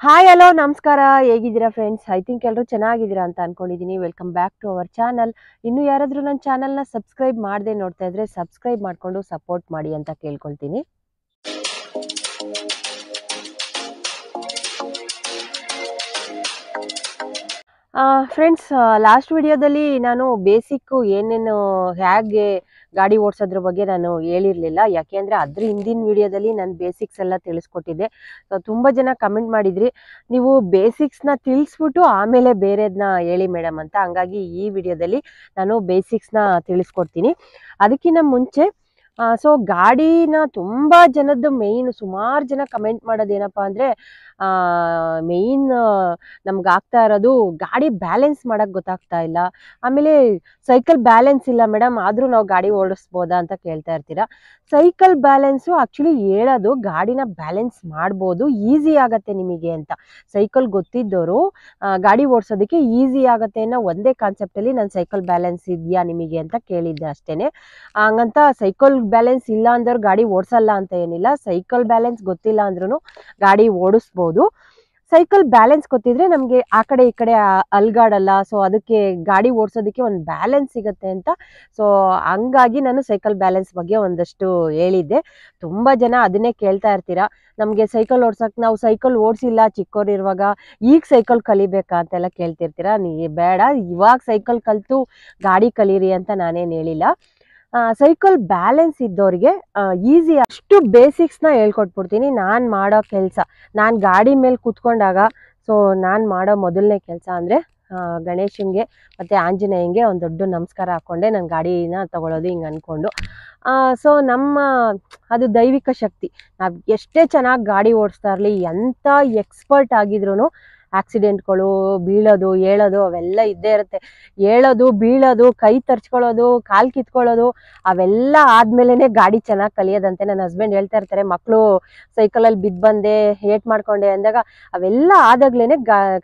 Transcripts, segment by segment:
Hi hello ನಮಸ್ಕಾರ, ಹೇಗಿದ್ದೀರಾ friends? I think ಎಲ್ಲರೂ ಚೆನ್ನಾಗಿದ್ದೀರಾ ಅಂತ ಅನ್ಕೊಂಡಿದ್ದೀನಿ. Welcome back to our channel. ಇನ್ನು ಯಾರಾದರೂ ನನ್ನ ಚಾನಲ್ನ ಸಬ್ಸ್ಕ್ರೈಬ್ ಮಾಡದೆ ನೋಡ್ತಾ ಇದ್ರೆ ಸಬ್ಸ್ಕ್ರೈಬ್ ಮಾಡಿಕೊಂಡು ಸಪೋರ್ಟ್ ಮಾಡಿ ಅಂತ ಕೇಳ್ಕೊಳ್ತೀನಿ. ಫ್ರೆಂಡ್ಸ್, ಲಾಸ್ಟ್ ವಿಡಿಯೋದಲ್ಲಿ ನಾನು ಬೇಸಿಕ್ಕು ಏನೇನು ಹೇಗೆ ಗಾಡಿ ಓಡಿಸೋದ್ರ ಬಗ್ಗೆ ನಾನು ಹೇಳಿರಲಿಲ್ಲ. ಯಾಕೆಂದರೆ ಅದ್ರ ಹಿಂದಿನ ವಿಡಿಯೋದಲ್ಲಿ ನಾನು ಬೇಸಿಕ್ಸ್ ಎಲ್ಲ ತಿಳಿಸ್ಕೊಟ್ಟಿದ್ದೆ. ಸೊ ತುಂಬ ಜನ ಕಮೆಂಟ್ ಮಾಡಿದ್ರಿ, ನೀವು ಬೇಸಿಕ್ಸ್ನ ತಿಳಿಸ್ಬಿಟ್ಟು ಆಮೇಲೆ ಬೇರೆದನ್ನ ಹೇಳಿ ಮೇಡಮ್ ಅಂತ. ಹಂಗಾಗಿ ಈ ವಿಡಿಯೋದಲ್ಲಿ ನಾನು ಬೇಸಿಕ್ಸ್ನ ತಿಳಿಸ್ಕೊಡ್ತೀನಿ. ಅದಕ್ಕಿಂತ ಮುಂಚೆ ಸೊ ಗಾಡಿನ ತುಂಬ ಜನದ್ದು ಸುಮಾರು ಜನ ಕಮೆಂಟ್ ಮಾಡೋದೇನಪ್ಪ ಅಂದರೆ ಮೇಯ್ನ್ ನಮ್ಗೆ ಆಗ್ತಾ ಇರೋದು ಗಾಡಿ ಬ್ಯಾಲೆನ್ಸ್ ಮಾಡೋಕ್ಕೆ ಗೊತ್ತಾಗ್ತಾ ಇಲ್ಲ. ಆಮೇಲೆ ಸೈಕಲ್ ಬ್ಯಾಲೆನ್ಸ್ ಇಲ್ಲ ಮೇಡಮ್, ಆದರೂ ನಾವು ಗಾಡಿ ಓಡಿಸ್ಬೋದಾ ಅಂತ ಕೇಳ್ತಾ ಇರ್ತೀರಾ. ಸೈಕಲ್ ಬ್ಯಾಲೆನ್ಸು ಆ್ಯಕ್ಚುಲಿ ಹೇಳೋದು ಗಾಡಿನ ಬ್ಯಾಲೆನ್ಸ್ ಮಾಡ್ಬೋದು, ಈಸಿ ಆಗತ್ತೆ ನಿಮಗೆ ಅಂತ. ಸೈಕಲ್ ಗೊತ್ತಿದ್ದವರು ಗಾಡಿ ಓಡಿಸೋದಕ್ಕೆ ಈಸಿ ಆಗತ್ತೆ ಅನ್ನೋ ಒಂದೇ ಕಾನ್ಸೆಪ್ಟಲ್ಲಿ ನಾನು ಸೈಕಲ್ ಬ್ಯಾಲೆನ್ಸ್ ಇದೆಯಾ ನಿಮಗೆ ಅಂತ ಕೇಳಿದ್ದೆ ಅಷ್ಟೇ. ಹಂಗಂತ ಸೈಕಲ್ ಬ್ಯಾಲೆನ್ಸ್ ಇಲ್ಲ ಅಂದವ್ರು ಗಾಡಿ ಓಡಿಸಲ್ಲ ಅಂತ ಏನಿಲ್ಲ. ಸೈಕಲ್ ಬ್ಯಾಲೆನ್ಸ್ ಗೊತ್ತಿಲ್ಲ ಅಂದ್ರೂ ಗಾಡಿ ಓಡಿಸ್ಬೋದು. ಸೈಕಲ್ ಬ್ಯಾಲೆನ್ಸ್ ಗೊತ್ತಿದ್ರೆ ನಮಗೆ ಆ ಕಡೆ ಈ ಕಡೆ ಅಲ್ಗಾಡಲ್ಲ. ಸೊ ಅದಕ್ಕೆ ಗಾಡಿ ಓಡಿಸೋದಕ್ಕೆ ಒಂದು ಬ್ಯಾಲೆನ್ಸ್ ಸಿಗುತ್ತೆ ಅಂತ. ಸೊ ಹಂಗಾಗಿ ನಾನು ಸೈಕಲ್ ಬ್ಯಾಲೆನ್ಸ್ ಬಗ್ಗೆ ಒಂದಷ್ಟು ಹೇಳಿದ್ದೆ. ತುಂಬ ಜನ ಅದನ್ನೇ ಕೇಳ್ತಾ ಇರ್ತೀರಾ, ನಮಗೆ ಸೈಕಲ್ ಓಡ್ಸೋಕೆ, ನಾವು ಸೈಕಲ್ ಓಡಿಸಿಲ್ಲ ಚಿಕ್ಕವರಿರುವಾಗ, ಈಗ ಸೈಕಲ್ ಕಲಿಬೇಕಾ ಅಂತೆಲ್ಲ ಕೇಳ್ತಿರ್ತೀರಾ. ಬೇಡ, ಇವಾಗ ಸೈಕಲ್ ಕಲಿತು ಗಾಡಿ ಕಲೀರಿ ಅಂತ ನಾನೇನು ಹೇಳಿಲ್ಲ. ಸೈಕಲ್ ಬ್ಯಾಲೆನ್ಸ್ ಇದ್ದವ್ರಿಗೆ ಈಸಿ ಅಷ್ಟು ಬೇಸಿಕ್ಸ್ನ ಹೇಳ್ಕೊಟ್ಬಿಡ್ತೀನಿ. ನಾನು ಮಾಡೋ ಕೆಲಸ, ನಾನು ಗಾಡಿ ಮೇಲೆ ಕೂತ್ಕೊಂಡಾಗ ಸೊ ನಾನು ಮಾಡೋ ಮೊದಲನೇ ಕೆಲಸ ಅಂದರೆ ಗಣೇಶನಿಗೆ ಮತ್ತು ಆಂಜನೇಯಂಗೆ ಒಂದು ದೊಡ್ಡ ನಮಸ್ಕಾರ ಹಾಕ್ಕೊಂಡೆ ನಾನು ಗಾಡಿನ ತಗೊಳ್ಳೋದು, ಹಿಂಗೆ ಅಂದ್ಕೊಂಡು. ಸೊ ಅದು ದೈವಿಕ ಶಕ್ತಿ. ನಾವು ಎಷ್ಟೇ ಚೆನ್ನಾಗಿ ಗಾಡಿ ಓಡಿಸ್ತಾ ಇರಲಿ, ಎಂಥ ಎಕ್ಸ್ಪರ್ಟ್ ಆಗಿದ್ರು ಆಕ್ಸಿಡೆಂಟ್ಗಳು, ಬೀಳೋದು ಏಳೋದು ಅವೆಲ್ಲ ಇದ್ದೇ ಇರುತ್ತೆ. ಏಳೋದು, ಬೀಳೋದು, ಕೈ ತರ್ಚ್ಕೊಳ್ಳೋದು, ಕಾಲು ಕಿತ್ಕೊಳ್ಳೋದು ಅವೆಲ್ಲ ಆದ್ಮೇಲೆ ಗಾಡಿ ಚೆನ್ನಾಗಿ ಕಲಿಯೋದಂತೆ. ನನ್ನ ಹಸ್ಬೆಂಡ್ ಹೇಳ್ತಾ ಇರ್ತಾರೆ, ಮಕ್ಕಳು ಸೈಕಲಲ್ಲಿ ಬಿದ್ದು ಬಂದೆ, ಏಟ್ ಮಾಡ್ಕೊಂಡೆ ಅಂದಾಗ ಅವೆಲ್ಲ ಆದಾಗ್ಲೇ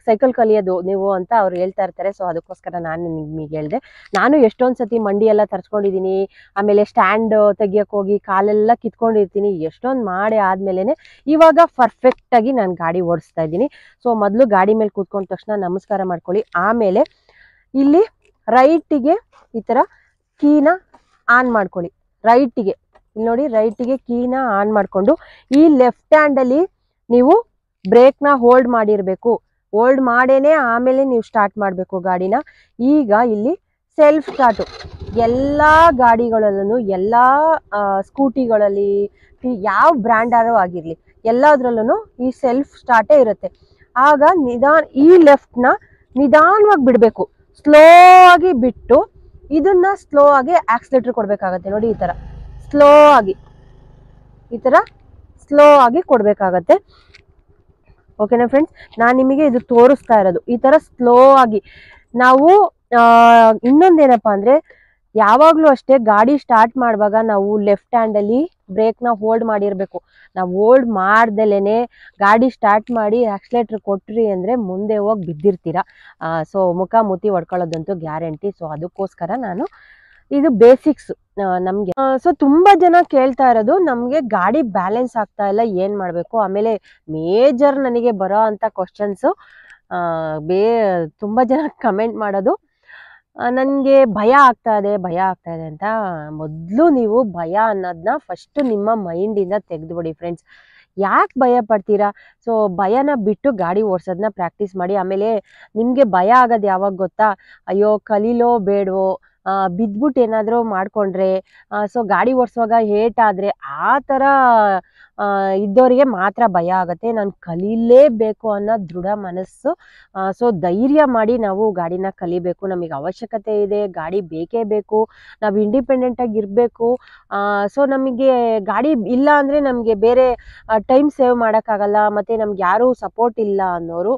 ಸೈಕಲ್ ಕಲಿಯೋದು ನೀವು ಅಂತ ಅವ್ರು ಹೇಳ್ತಾ ಇರ್ತಾರೆ. ಸೊ ಅದಕ್ಕೋಸ್ಕರ ನಾನು ನಿಮಗೆ ಹೇಳಿದೆ. ನಾನು ಎಷ್ಟೊಂದು ಸತಿ ಮಂಡಿ ಎಲ್ಲ ತರ್ಚ್ಕೊಂಡಿದ್ದೀನಿ, ಆಮೇಲೆ ಸ್ಟ್ಯಾಂಡ್ ತೆಗಿಯೋಕೆ ಹೋಗಿ ಕಾಲೆಲ್ಲ ಕಿತ್ಕೊಂಡಿರ್ತೀನಿ. ಎಷ್ಟೊಂದು ಮಾಡಿ ಆದ್ಮೇಲೆ ಇವಾಗ ಪರ್ಫೆಕ್ಟಾಗಿ ನಾನು ಗಾಡಿ ಓಡಿಸ್ತಾ ಇದ್ದೀನಿ. ಸೊ ಮೊದಲು ಗಾಡಿ ಮೇಲೆ ಕೂತ್ಕೊಂಡ ತಕ್ಷಣ ನಮಸ್ಕಾರ ಮಾಡ್ಕೊಳ್ಳಿ. ಆಮೇಲೆ ಇಲ್ಲಿ ರೈಟಿಗೆ ಈ ಥರ ಕೀನ ಆನ್ ಮಾಡ್ಕೊಳ್ಳಿ. ರೈಟಿಗೆ ಇಲ್ಲಿ ನೋಡಿ, ರೈಟಿಗೆ ಕೀನ ಆನ್ ಮಾಡಿಕೊಂಡು ಈ ಲೆಫ್ಟ್ ಹ್ಯಾಂಡಲ್ಲಿ ನೀವು ಬ್ರೇಕ್ನ ಹೋಲ್ಡ್ ಮಾಡಿರಬೇಕು. ಹೋಲ್ಡ್ ಮಾಡೇನೆ ಆಮೇಲೆ ನೀವು ಸ್ಟಾರ್ಟ್ ಮಾಡಬೇಕು ಗಾಡಿನ. ಈಗ ಇಲ್ಲಿ ಸೆಲ್ಫ್ ಸ್ಟಾರ್ಟು ಎಲ್ಲ ಗಾಡಿಗಳಲ್ಲೂ, ಎಲ್ಲ ಸ್ಕೂಟಿಗಳಲ್ಲಿ, ಯಾವ ಬ್ರ್ಯಾಂಡಾರು ಆಗಿರಲಿ ಎಲ್ಲದರಲ್ಲೂ ಈ ಸೆಲ್ಫ್ ಸ್ಟಾರ್ಟೇ ಇರುತ್ತೆ. ಆಗ ಈ ಲೆಫ್ಟ್ನ ನಿಧಾನವಾಗಿ ಬಿಡಬೇಕು. ಸ್ಲೋ ಆಗಿ ಬಿಟ್ಟು ಇದನ್ನ ಸ್ಲೋ ಆಗಿ ಆಕ್ಸಿಲೇಟರ್ ಕೊಡಬೇಕಾಗತ್ತೆ. ನೋಡಿ, ಈ ಥರ ಸ್ಲೋ ಆಗಿ ಕೊಡಬೇಕಾಗತ್ತೆ. ಓಕೆನಾ ಫ್ರೆಂಡ್ಸ್? ನಾನು ನಿಮಗೆ ಇದು ತೋರಿಸ್ತಾ ಇರೋದು ಈ ಥರ ಸ್ಲೋ ಆಗಿ. ನಾವು ಇನ್ನೊಂದೇನಪ್ಪ ಅಂದರೆ, ಯಾವಾಗಲೂ ಅಷ್ಟೇ ಗಾಡಿ ಸ್ಟಾರ್ಟ್ ಮಾಡುವಾಗ ನಾವು ಲೆಫ್ಟ್ ಹ್ಯಾಂಡಲ್ಲಿ ಬ್ರೇಕ್ನ ಹೋಲ್ಡ್ ಮಾಡಿರಬೇಕು. ನಾವು ಹೋಲ್ಡ್ ಮಾಡ್ದಲೇ ಗಾಡಿ ಸ್ಟಾರ್ಟ್ ಮಾಡಿ ಆಕ್ಸಿಲೇಟರ್ ಕೊಟ್ರಿ ಅಂದರೆ ಮುಂದೆ ಹೋಗಿ ಬಿದ್ದಿರ್ತೀರ. ಸೊ ಮುಖ ಮೂತಿ ಹೊಡ್ಕೊಳ್ಳೋದಂತೂ ಗ್ಯಾರಂಟಿ. ಸೊ ಅದಕ್ಕೋಸ್ಕರ ನಾನು ಇದು ಬೇಸಿಕ್ಸ್ ನಮಗೆ. ಸೊ ತುಂಬ ಜನ ಕೇಳ್ತಾ ಇರೋದು, ನಮಗೆ ಗಾಡಿ ಬ್ಯಾಲೆನ್ಸ್ ಆಗ್ತಾ ಇಲ್ಲ, ಏನು ಮಾಡಬೇಕು? ಆಮೇಲೆ ಮೇಜರ್ ನನಗೆ ಬರೋ ಅಂಥ ಕ್ವಶನ್ಸು, ತುಂಬ ಜನ ಕಮೆಂಟ್ ಮಾಡೋದು, ನನಗೆ ಭಯ ಆಗ್ತಾ ಇದೆ ಅಂತ. ಮೊದಲು ನೀವು ಭಯ ಅನ್ನೋದನ್ನ ಫಸ್ಟು ನಿಮ್ಮ ಮೈಂಡಿಂದ ತೆಗೆದುಬಿಡಿ ಫ್ರೆಂಡ್ಸ್. ಯಾಕೆ ಭಯ ಪಡ್ತೀರಾ? ಸೊ ಭಯನ ಬಿಟ್ಟು ಗಾಡಿ ಓಡಿಸೋದನ್ನ ಪ್ರಾಕ್ಟೀಸ್ ಮಾಡಿ. ಆಮೇಲೆ ನಿಮಗೆ ಭಯ ಆಗೋದು ಯಾವಾಗ ಗೊತ್ತಾ? ಅಯ್ಯೋ ಕಲೀಲೋ ಬೇಡವೋ, ಬಿದ್ಬಿಟ್ಟು ಏನಾದರೂ ಮಾಡಿಕೊಂಡ್ರೆ, ಸೊ ಗಾಡಿ ಓಡಿಸುವಾಗ ಏಟಾದರೆ, ಆ ಥರ ಇದ್ದವರಿಗೆ ಮಾತ್ರ ಭಯ ಆಗುತ್ತೆ. ನಾನು ಕಲೀಲೇಬೇಕು ಅನ್ನೋ ದೃಢ ಮನಸ್ಸು. ಸೊ ಧೈರ್ಯ ಮಾಡಿ ನಾವು ಗಾಡಿನ ಕಲಿಬೇಕು. ನಮಗೆ ಅವಶ್ಯಕತೆ ಇದೆ, ಗಾಡಿ ಬೇಕೇ ಬೇಕು, ನಾವು ಇಂಡಿಪೆಂಡೆಂಟಾಗಿ ಇರಬೇಕು. ಸೊ ನಮಗೆ ಗಾಡಿ ಇಲ್ಲ ಅಂದರೆ ನಮಗೆ ಬೇರೆ ಟೈಮ್ ಸೇವ್ ಮಾಡೋಕ್ಕಾಗಲ್ಲ, ಮತ್ತು ನಮ್ಗೆ ಯಾರೂ ಸಪೋರ್ಟ್ ಇಲ್ಲ ಅನ್ನೋರು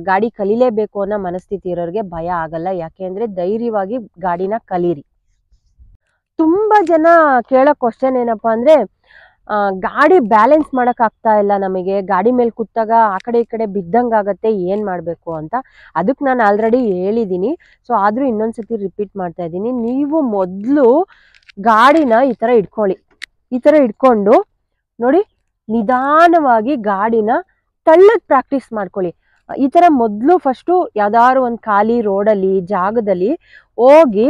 ಗಾಡಿ ಕಲೀಲೇಬೇಕು ಅನ್ನೋ ಮನಸ್ಥಿತಿ ಇರೋರಿಗೆ ಭಯ ಆಗಲ್ಲ. ಯಾಕೆಂದರೆ ಧೈರ್ಯವಾಗಿ ಗಾಡಿನ ಕಲೀರಿ. ತುಂಬ ಜನ ಕೇಳೋ ಕ್ವಶನ್ ಏನಪ್ಪ ಅಂದರೆ, ಗಾಡಿ ಬ್ಯಾಲೆನ್ಸ್ ಮಾಡೋಕ್ಕಾಗ್ತಾ ಇಲ್ಲ, ನಮಗೆ ಗಾಡಿ ಮೇಲೆ ಕೂತಾಗ ಆ ಕಡೆ ಈ ಕಡೆ ಬಿದ್ದಂಗೆ ಆಗುತ್ತೆ, ಏನು ಮಾಡಬೇಕು ಅಂತ. ಅದಕ್ಕೆ ನಾನು ಆಲ್ರೆಡಿ ಹೇಳಿದ್ದೀನಿ. ಸೊ ಆದರೂ ಇನ್ನೊಂದ್ಸತಿ ರಿಪೀಟ್ ಮಾಡ್ತಾ ಇದ್ದೀನಿ. ನೀವು ಮೊದಲು ಗಾಡಿನ ಈ ಥರ ಇಟ್ಕೊಳ್ಳಿ. ಈ ಥರ ಇಟ್ಕೊಂಡು ನೋಡಿ, ನಿಧಾನವಾಗಿ ಗಾಡಿನ ತಳ್ಳದ್ ಪ್ರಾಕ್ಟೀಸ್ ಮಾಡ್ಕೊಳ್ಳಿ. ಈ ತರ ಮೊದ್ಲು ಫಸ್ಟು ಯಾವ್ದಾದ್ರು ಒಂದು ಖಾಲಿ ರೋಡಲ್ಲಿ ಜಾಗದಲ್ಲಿ ಹೋಗಿ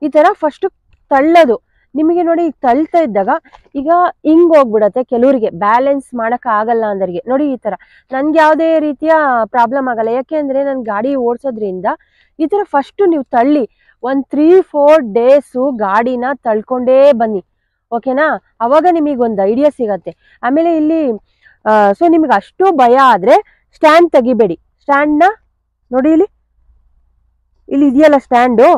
ಈ ತರ ಫಸ್ಟ್ ತಳ್ಳೋದು. ನಿಮಗೆ ನೋಡಿ ಈಗ ತಳ್ತಾ ಇದ್ದಾಗ ಈಗ ಹಿಂಗ್ ಹೋಗ್ಬಿಡತ್ತೆ ಕೆಲವರಿಗೆ, ಬ್ಯಾಲೆನ್ಸ್ ಮಾಡಕ್ ಆಗಲ್ಲ ಅಂದರಿಗೆ. ನೋಡಿ ಈ ತರ ನನ್ಗೆ ಯಾವುದೇ ರೀತಿಯ ಪ್ರಾಬ್ಲಮ್ ಆಗಲ್ಲ, ಯಾಕೆಂದ್ರೆ ನನ್ ಗಾಡಿ ಓಡಿಸೋದ್ರಿಂದ ಈ ತರ ಫಸ್ಟ್ ನೀವು ತಳ್ಳಿ ಒಂದ್ 3-4 ಡೇಸು ಗಾಡಿನ ತಳ್ಕೊಂಡೇ ಬನ್ನಿ, ಓಕೆನಾ? ಅವಾಗ ನಿಮಗೆ ಒಂದು ಐಡಿಯಾ ಸಿಗತ್ತೆ. ಆಮೇಲೆ ಇಲ್ಲಿ ಸೊ ನಿಮ್ಗೆ ಅಷ್ಟು ಭಯ ಆದ್ರೆ ಸ್ಟ್ಯಾಂಡ್ ತೆಗಿಬೇಡಿ. ಸ್ಟ್ಯಾಂಡ್ನ ನೋಡಿ, ಇಲ್ಲಿ ಇದೆಯಲ್ಲ ಸ್ಟ್ಯಾಂಡು,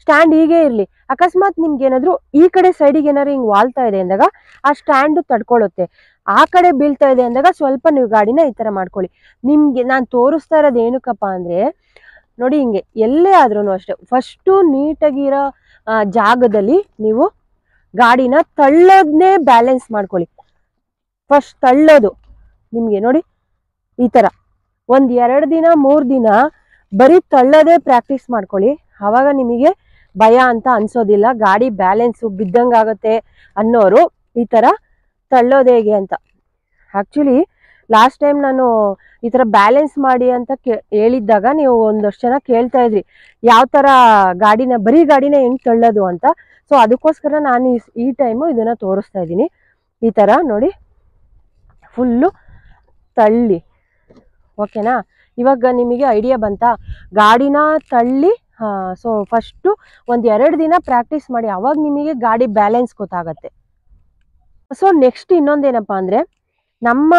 ಸ್ಟ್ಯಾಂಡ್ ಹೀಗೆ ಇರ್ಲಿ. ಅಕಸ್ಮಾತ್ ನಿಮ್ಗೆ ಏನಾದ್ರು ಈ ಕಡೆ ಸೈಡಿಗೆ ಏನಾದ್ರು ಹಿಂಗ್ ವಾಲ್ತಾ ಇದೆ ಅಂದಾಗ ಆ ಸ್ಟ್ಯಾಂಡ್ ತಡ್ಕೊಳ್ಳುತ್ತೆ. ಆ ಕಡೆ ಬೀಳ್ತಾ ಇದೆ ಅಂದಾಗ ಸ್ವಲ್ಪ ನೀವು ಗಾಡಿನ ಈ ತರ ಮಾಡ್ಕೊಳ್ಳಿ. ನಿಮ್ಗೆ ನಾನು ತೋರಿಸ್ತಾ ಇರೋದು ಏನಕ್ಕಪ್ಪ ಅಂದ್ರೆ, ನೋಡಿ ಹಿಂಗೆ ಎಲ್ಲೇ ಆದ್ರೂ ಅಷ್ಟೇ ಫಸ್ಟು ನೀಟಾಗಿರೋ ಜಾಗದಲ್ಲಿ ನೀವು ಗಾಡಿನ ತಳ್ಳೋದನ್ನೇ ಬ್ಯಾಲೆನ್ಸ್ ಮಾಡ್ಕೊಳ್ಳಿ. ಫಸ್ಟ್ ತಳ್ಳೋದು ನಿಮ್ಗೆ ನೋಡಿ ಈ ತರ 1-2 ದಿನ 3 ದಿನ ಬರೀ ತಳ್ಳೋದೇ ಪ್ರಾಕ್ಟೀಸ್ ಮಾಡ್ಕೊಳ್ಳಿ. ಆವಾಗ ನಿಮಗೆ ಭಯ ಅಂತ ಅನ್ಸೋದಿಲ್ಲ. ಗಾಡಿ ಬ್ಯಾಲೆನ್ಸು ಬಿದ್ದಂಗಾಗತ್ತೆ ಅನ್ನೋರು ಈ ತರ ತಳ್ಳೋದು ಹೇಗೆ ಅಂತ. ಆಕ್ಚುಲಿ ಲಾಸ್ಟ್ ಟೈಮ್ ನಾನು ಈ ತರ ಬ್ಯಾಲೆನ್ಸ್ ಮಾಡಿ ಅಂತ ಹೇಳಿದ್ದಾಗ ನೀವು ಒಂದಷ್ಟು ಜನ ಕೇಳ್ತಾ ಇದ್ರಿ ಯಾವ ತರ ಬರೀ ಗಾಡಿನ ಹೆಂಗ್ ತಳ್ಳೋದು ಅಂತ. ಸೊ ಅದಕ್ಕೋಸ್ಕರ ನಾನು ಈ ಟೈಮು ಇದನ್ನ ತೋರಿಸ್ತಾ ಇದ್ದೀನಿ. ಈ ತರ ನೋಡಿ ಫುಲ್ಲು ತಳ್ಳಿ, ಓಕೆನಾ? ಇವಾಗ ನಿಮಗೆ ಐಡಿಯಾ ಬಂತಾ? ಗಾಡಿನ ತಳ್ಳಿ ಸೊ ಫಸ್ಟು 1-2 ದಿನ ಪ್ರಾಕ್ಟೀಸ್ ಮಾಡಿ, ಅವಾಗ ನಿಮಗೆ ಗಾಡಿ ಬ್ಯಾಲೆನ್ಸ್ ಗೊತ್ತಾಗತ್ತೆ. ಸೊ ನೆಕ್ಸ್ಟ್ ಇನ್ನೊಂದೇನಪ್ಪ ಅಂದ್ರೆ, ನಮ್ಮ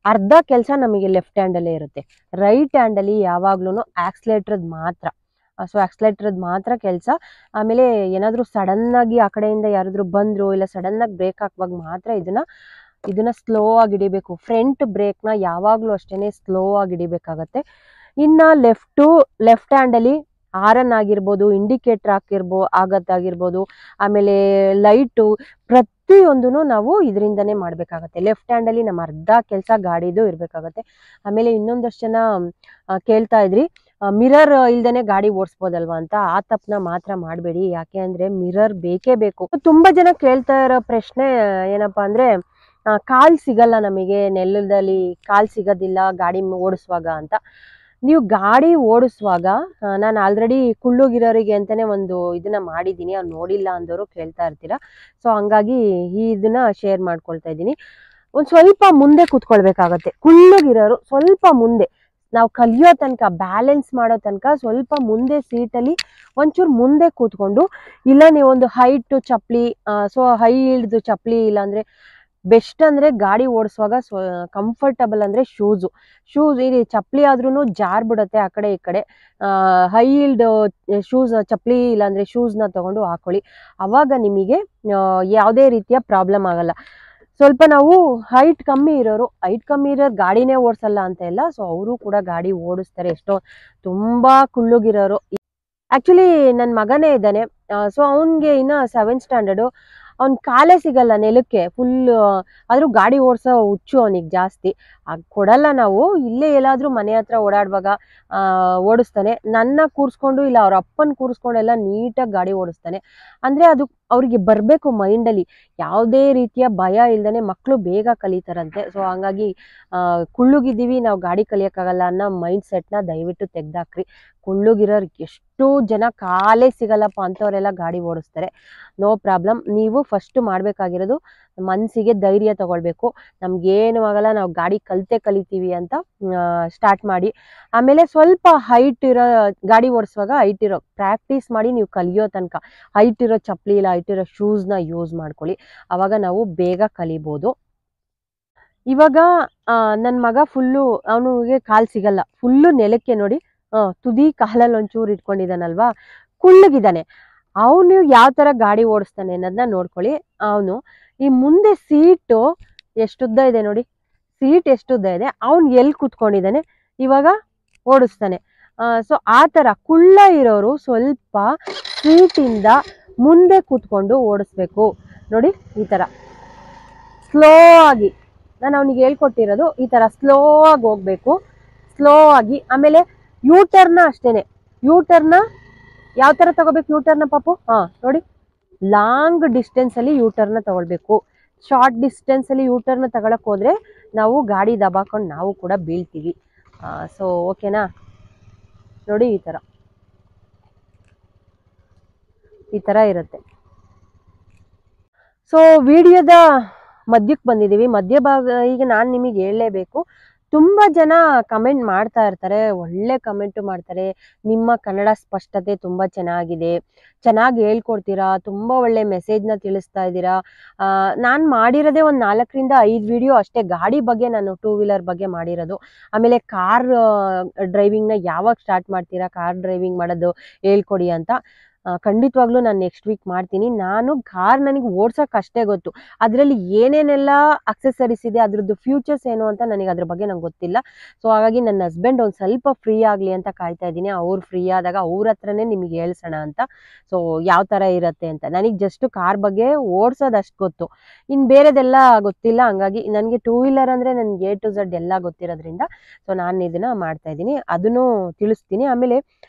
ಅರ್ಧ ಕೆಲಸ ನಮಗೆ ಲೆಫ್ಟ್ ಹ್ಯಾಂಡಲ್ಲೇ ಇರುತ್ತೆ. ರೈಟ್ ಹ್ಯಾಂಡಲ್ಲಿ ಯಾವಾಗ್ಲೂ ಆಕ್ಸ್ಲೇಟ್ರದ್ ಮಾತ್ರ. ಸೊ ಆಕ್ಸ್ಲೇಟ್ರದ್ ಮಾತ್ರ ಕೆಲಸ. ಆಮೇಲೆ ಏನಾದರೂ ಸಡನ್ನಾಗಿ ಆ ಕಡೆಯಿಂದ ಯಾರಾದರೂ ಬಂದರು ಇಲ್ಲ ಸಡನ್ನಾಗಿ ಬ್ರೇಕ್ ಹಾಕುವಾಗ ಮಾತ್ರ ಇದನ್ನ ಸ್ಲೋ ಆಗಿ ಹಿಡಿಬೇಕು. ಫ್ರಂಟ್ ಬ್ರೇಕ್ನ ಯಾವಾಗಲೂ ಅಷ್ಟೇ ಸ್ಲೋ ಆಗಿ ಹಿಡಿಬೇಕಾಗತ್ತೆ. ಇನ್ನು ಲೆಫ್ಟ್ ಹ್ಯಾಂಡಲ್ಲಿ ಹಾರನ್ ಆಗಿರ್ಬೋದು, ಇಂಡಿಕೇಟರ್ ಆಗತ್ತಾಗಿರ್ಬೋದು, ಆಮೇಲೆ ಲೈಟು, ಪ್ರತಿಯೊಂದೂ ನಾವು ಇದರಿಂದನೇ ಮಾಡಬೇಕಾಗತ್ತೆ. ಲೆಫ್ಟ್ ಹ್ಯಾಂಡಲ್ಲಿ ನಮ್ಮ ಅರ್ಧ ಕೆಲಸ ಗಾಡಿದು ಇರಬೇಕಾಗತ್ತೆ. ಆಮೇಲೆ ಇನ್ನೊಂದಷ್ಟು ಜನ ಕೇಳ್ತಾ ಇದ್ರಿ ಮಿರರ್ ಇಲ್ದೇನೆ ಗಾಡಿ ಓಡಿಸ್ಬೋದಲ್ವಾ ಅಂತ. ಆ ತಪ್ಪನ ಮಾತ್ರ ಮಾಡಬೇಡಿ, ಯಾಕೆ ಅಂದ್ರೆ ಮಿರರ್ ಬೇಕೇ ಬೇಕು. ತುಂಬಾ ಜನ ಕೇಳ್ತಾ ಇರೋ ಪ್ರಶ್ನೆ ಏನಪ್ಪಾ ಅಂದ್ರೆ, ಕಾಲ್ ಸಿಗಲ್ಲ ನಮಗೆ, ನೆಲದಲ್ಲಿ ಕಾಲ್ ಸಿಗೋದಿಲ್ಲ ಗಾಡಿ ಓಡಿಸುವಾಗ ಅಂತ. ನೀವು ಗಾಡಿ ಓಡಿಸುವಾಗ ನಾನು ಆಲ್ರೆಡಿ ಕುಳ್ಳುಗಿರೋರಿಗೆ ಅಂತಾನೆ ಒಂದು ಇದನ್ನ ಮಾಡಿದ್ದೀನಿ, ಅವ್ರು ನೋಡಿಲ್ಲ ಅಂದವರು ಕೇಳ್ತಾ ಇರ್ತೀರಾ. ಸೊ ಹಂಗಾಗಿ ಇದನ್ನ ಶೇರ್ ಮಾಡ್ಕೊಳ್ತಾ ಇದ್ದೀನಿ. ಒಂದ್ ಸ್ವಲ್ಪ ಮುಂದೆ ಕೂತ್ಕೊಳ್ಬೇಕಾಗತ್ತೆ. ಕುಳ್ಳುಗಿರೋರು ಸ್ವಲ್ಪ ಮುಂದೆ, ನಾವು ಕಲಿಯೋ ತನಕ, ಬ್ಯಾಲೆನ್ಸ್ ಮಾಡೋ ತನಕ ಸ್ವಲ್ಪ ಮುಂದೆ ಸೀಟಲ್ಲಿ ಒಂಚೂರು ಮುಂದೆ ಕೂತ್ಕೊಂಡು, ಇಲ್ಲ ನೀವೊಂದು ಹೈಟ್ ಚಪ್ಪಲಿ, ಸೊ ಹೈ ಹಿಲ್ಡ್ ಚಪ್ಪಲಿ, ಇಲ್ಲಾಂದ್ರೆ ಬೆಸ್ಟ್ ಅಂದ್ರೆ ಗಾಡಿ ಓಡಿಸುವಾಗ ಕಂಫರ್ಟಬಲ್ ಅಂದ್ರೆ ಶೂಸ್ ಇಲ್ಲಿ ಚಪ್ಪಲಿ ಆದ್ರೂ ಜಾರ್ ಬಿಡುತ್ತೆ ಆ ಕಡೆ ಈ ಕಡೆ. ಹೈ ಹೀಲ್ಡ್ ಶೂಸ್, ಚಪ್ಪಲಿ ಇಲ್ಲಾಂದ್ರೆ ಶೂಸ್ನ ತಗೊಂಡು ಹಾಕೊಳ್ಳಿ. ಅವಾಗ ನಿಮಗೆ ಯಾವುದೇ ರೀತಿಯ ಪ್ರಾಬ್ಲಮ್ ಆಗಲ್ಲ. ಸ್ವಲ್ಪ ನಾವು ಹೈಟ್ ಕಮ್ಮಿ ಇರೋರು ಗಾಡಿನೇ ಓಡಿಸಲ್ಲ ಅಂತ ಇಲ್ಲ. ಸೊ ಅವರು ಕೂಡ ಗಾಡಿ ಓಡಿಸ್ತಾರೆ, ಎಷ್ಟೋ ತುಂಬಾ ಕುಳ್ಳುಗಿರೋರು. ಆಕ್ಚುಲಿ ನನ್ನ ಮಗನೇ ಇದ್ದಾನೆ, ಸೊ ಅವನ್ಗೆ ಇನ್ನ 7th ಸ್ಟ್ಯಾಂಡರ್ಡು. ಅವ್ನ್ ಕಾಲೇ ಸಿಗಲ್ಲ ನೆಲಕ್ಕೆ, ಫುಲ್ ಆದ್ರೂ ಗಾಡಿ ಓಡಿಸೋ ಹುಚ್ಚು ಅವನಿಗೆ ಜಾಸ್ತಿ. ಕೊಡಲ್ಲ ನಾವು. ಇಲ್ಲೇ ಎಲ್ಲಾದ್ರೂ ಮನೆ ಹತ್ರ ಓಡಾಡುವಾಗ ಓಡಿಸ್ತಾನೆ. ನನ್ನ ಕೂರಿಸ್ಕೊಂಡು ಇಲ್ಲ ಅವ್ರ ಅಪ್ಪನ ಕೂರಿಸ್ಕೊಂಡೆಲ್ಲ ನೀಟಾಗಿ ಗಾಡಿ ಓಡಿಸ್ತಾನೆ. ಅಂದ್ರೆ ಅದು ಅವ್ರಿಗೆ ಬರ್ಬೇಕು ಮೈಂಡಲ್ಲಿ, ಯಾವುದೇ ರೀತಿಯ ಭಯ ಇಲ್ದೇನೆ ಮಕ್ಕಳು ಬೇಗ ಕಲಿತಾರಂತೆ. ಸೊ ಹಂಗಾಗಿ ಕುಳ್ಳುಗಿದ್ದೀವಿ ನಾವು ಗಾಡಿ ಕಲಿಯಕ್ಕಾಗಲ್ಲ ಅನ್ನೋ ಮೈಂಡ್ ಸೆಟ್ನ ದಯವಿಟ್ಟು ತೆಗ್ದಾಕ್ರಿ. ಕುಳ್ಳುಗಿರೋರು ಎಷ್ಟು ಜನ ಕಾಲೇ ಸಿಗಲ್ಲಪ್ಪ ಅಂತವರೆಲ್ಲ ಗಾಡಿ ಓಡಿಸ್ತಾರೆ. No problem. ನೀವು ಫಸ್ಟ್ ಮಾಡ್ಬೇಕಾಗಿರೋದು ಮನಸ್ಸಿಗೆ ಧೈರ್ಯ ತಗೊಳ್ಬೇಕು. ನಮ್ಗೇನು ಆಗಲ್ಲ, ನಾವು ಗಾಡಿ ಕಲಿತೀವಿ ಅಂತ ಸ್ಟಾರ್ಟ್ ಮಾಡಿ. ಆಮೇಲೆ ಸ್ವಲ್ಪ ಹೈಟ್ ಇರೋ ಗಾಡಿ ಓಡಿಸುವಾಗ ಹೈಟ್ ಇರೋ ಪ್ರಾಕ್ಟೀಸ್ ಮಾಡಿ. ನೀವು ಕಲಿಯೋ ತನಕ ಹೈಟ್ ಇರೋ ಚಪ್ಪಲಿ ಇಲ್ಲ ಹೈಟ್ ಇರೋ ಶೂಸ್ನ ಯೂಸ್ ಮಾಡ್ಕೊಳ್ಳಿ. ಅವಾಗ ನಾವು ಬೇಗ ಕಲಿಬೋದು. ಇವಾಗ ನನ್ನ ಮಗ ಫುಲ್ಲು, ಅವನಿಗೆ ಕಾಲ್ ಸಿಗಲ್ಲ, ಫುಲ್ಲು ನೆಲಕ್ಕೆ ನೋಡಿ ತುದಿ ಕಾಲಲ್ಲಿ ಒಂಚೂರು ಇಟ್ಕೊಂಡಿದ್ದಾನಲ್ವಾ, ಕುಳ್ಳಗಿದ್ದಾನೆ. ಅವನು ಯಾವ ತರ ಗಾಡಿ ಓಡಿಸ್ತಾನೆ ಅನ್ನೋದನ್ನ ನೋಡ್ಕೊಳ್ಳಿ. ಅವನು ಈ ಮುಂದೆ ಸೀಟು ಎಷ್ಟುದ್ದ ಇದೆ ನೋಡಿ, ಸೀಟ್ ಎಷ್ಟುದ್ದ ಇದೆ, ಅವನು ಎಲ್ಲಿ ಕೂತ್ಕೊಂಡಿದ್ದಾನೆ ಇವಾಗ ಓಡಿಸ್ತಾನೆ. ಸೊ ಆ ತರ ಕುಳ್ಳ ಇರೋರು ಸ್ವಲ್ಪ ಸೀಟಿಂದ ಮುಂದೆ ಕೂತ್ಕೊಂಡು ಓಡಿಸ್ಬೇಕು. ನೋಡಿ ಈ ತರ ಸ್ಲೋ ಆಗಿ, ನಾನು ಅವನಿಗೆ ಹೇಳ್ಕೊಟ್ಟಿರೋದು ಈ ತರ ಸ್ಲೋ ಆಗಿ ಹೋಗ್ಬೇಕು, ಸ್ಲೋ ಆಗಿ. ಆಮೇಲೆ ಯೂಟರ್ನ ಅಷ್ಟೇನೆ, ಯೂಟರ್ನ ಯಾವ ತರ ತಗೋಬೇಕು ಯೂಟರ್ನ ಪಾಪು? ನೋಡಿ, ಲಾಂಗ್ ಡಿಸ್ಟೆನ್ಸ್ ಅಲ್ಲಿ ಯೂಟರ್ನ ತಗೊಳ್ಬೇಕು. ಶಾರ್ಟ್ ಡಿಸ್ಟೆನ್ಸ್ ಅಲ್ಲಿ ಯೂಟರ್ನ ತಗೊಳಕ್ ಹೋದ್ರೆ ನಾವು ಗಾಡಿ ದಬಾಕೊಂಡು ನಾವು ಕೂಡ ಬೀಳ್ತೀವಿ. ಸೊ ಓಕೆನಾ, ನೋಡಿ ಈ ಥರ ಇರುತ್ತೆ. ಸೊ ವಿಡಿಯೋದ ಮಧ್ಯಕ್ಕೆ ಬಂದಿದ್ದೀವಿ. ಮಧ್ಯಭಾಗ ಈಗ ನಾನು ನಿಮಗೆ ಹೇಳಲೇಬೇಕು, ತುಂಬ ಜನ ಕಮೆಂಟ್ ಮಾಡ್ತಾ ಇರ್ತಾರೆ, ಒಳ್ಳೆ ಕಮೆಂಟು ಮಾಡ್ತಾರೆ. ನಿಮ್ಮ ಕನ್ನಡ ಸ್ಪಷ್ಟತೆ ತುಂಬ ಚೆನ್ನಾಗಿದೆ, ಚೆನ್ನಾಗಿ ಹೇಳ್ಕೊಡ್ತೀರಾ, ತುಂಬ ಒಳ್ಳೆ ಮೆಸೇಜ್ನ ತಿಳಿಸ್ತಾ ಇದ್ದೀರಾ. ನಾನು ಮಾಡಿರೋದೇ ಒಂದು 4ರಿಂದ 5 ವಿಡಿಯೋ ಅಷ್ಟೇ, ಗಾಡಿ ಬಗ್ಗೆ, ನಾನು 2 ವೀಲರ್ ಬಗ್ಗೆ ಮಾಡಿರೋದು. ಆಮೇಲೆ ಕಾರ್ ಡ್ರೈವಿಂಗ್ನ ಯಾವಾಗ ಸ್ಟಾರ್ಟ್ ಮಾಡ್ತೀರಾ, ಕಾರ್ ಡ್ರೈವಿಂಗ್ ಮಾಡೋದು ಹೇಳ್ಕೊಡಿ ಅಂತ. ಖಂಡಿತವಾಗ್ಲೂ ನಾನು ನೆಕ್ಸ್ಟ್ ವೀಕ್ ಮಾಡ್ತೀನಿ. ನಾನು ಕಾರ್ ನನಗೆ ಓಡ್ಸೋಕೆ ಅಷ್ಟೇ ಗೊತ್ತು, ಅದರಲ್ಲಿ ಏನೇನೆಲ್ಲ ಅಕ್ಸೆಸರೀಸ್ ಇದೆ, ಅದ್ರದ್ದು ಫ್ಯೂಚರ್ಸ್ ಏನು ಅಂತ ನನಗೆ ಅದ್ರ ಬಗ್ಗೆ ನಂಗೆ ಗೊತ್ತಿಲ್ಲ. ಸೊ ಹಾಗಾಗಿ ನನ್ನ ಹಸ್ಬೆಂಡ್ ಒಂದು ಸ್ವಲ್ಪ ಫ್ರೀ ಆಗಲಿ ಅಂತ ಕಾಯ್ತಾ ಇದ್ದೀನಿ. ಅವ್ರು ಫ್ರೀ ಆದಾಗ ಅವ್ರ ಹತ್ರನೇ ನಿಮಗೆ ಹೇಳ್ಸೋಣ ಅಂತ. ಸೊ ಯಾವ ಥರ ಇರುತ್ತೆ ಅಂತ. ನನಗೆ ಜಸ್ಟ್ ಕಾರ್ ಬಗ್ಗೆ ಓಡ್ಸೋದು ಅಷ್ಟು ಗೊತ್ತು, ಇನ್ನು ಬೇರೆದೆಲ್ಲ ಗೊತ್ತಿಲ್ಲ. ಹಂಗಾಗಿ ನನಗೆ 2 ವೀಲರ್ ಅಂದರೆ ನನಗೆ A to Z ಎಲ್ಲ ಗೊತ್ತಿರೋದ್ರಿಂದ ಸೊ ನಾನು ಇದನ್ನು ಮಾಡ್ತಾ ಇದ್ದೀನಿ, ಅದನ್ನು ತಿಳಿಸ್ತೀನಿ. ಆಮೇಲೆ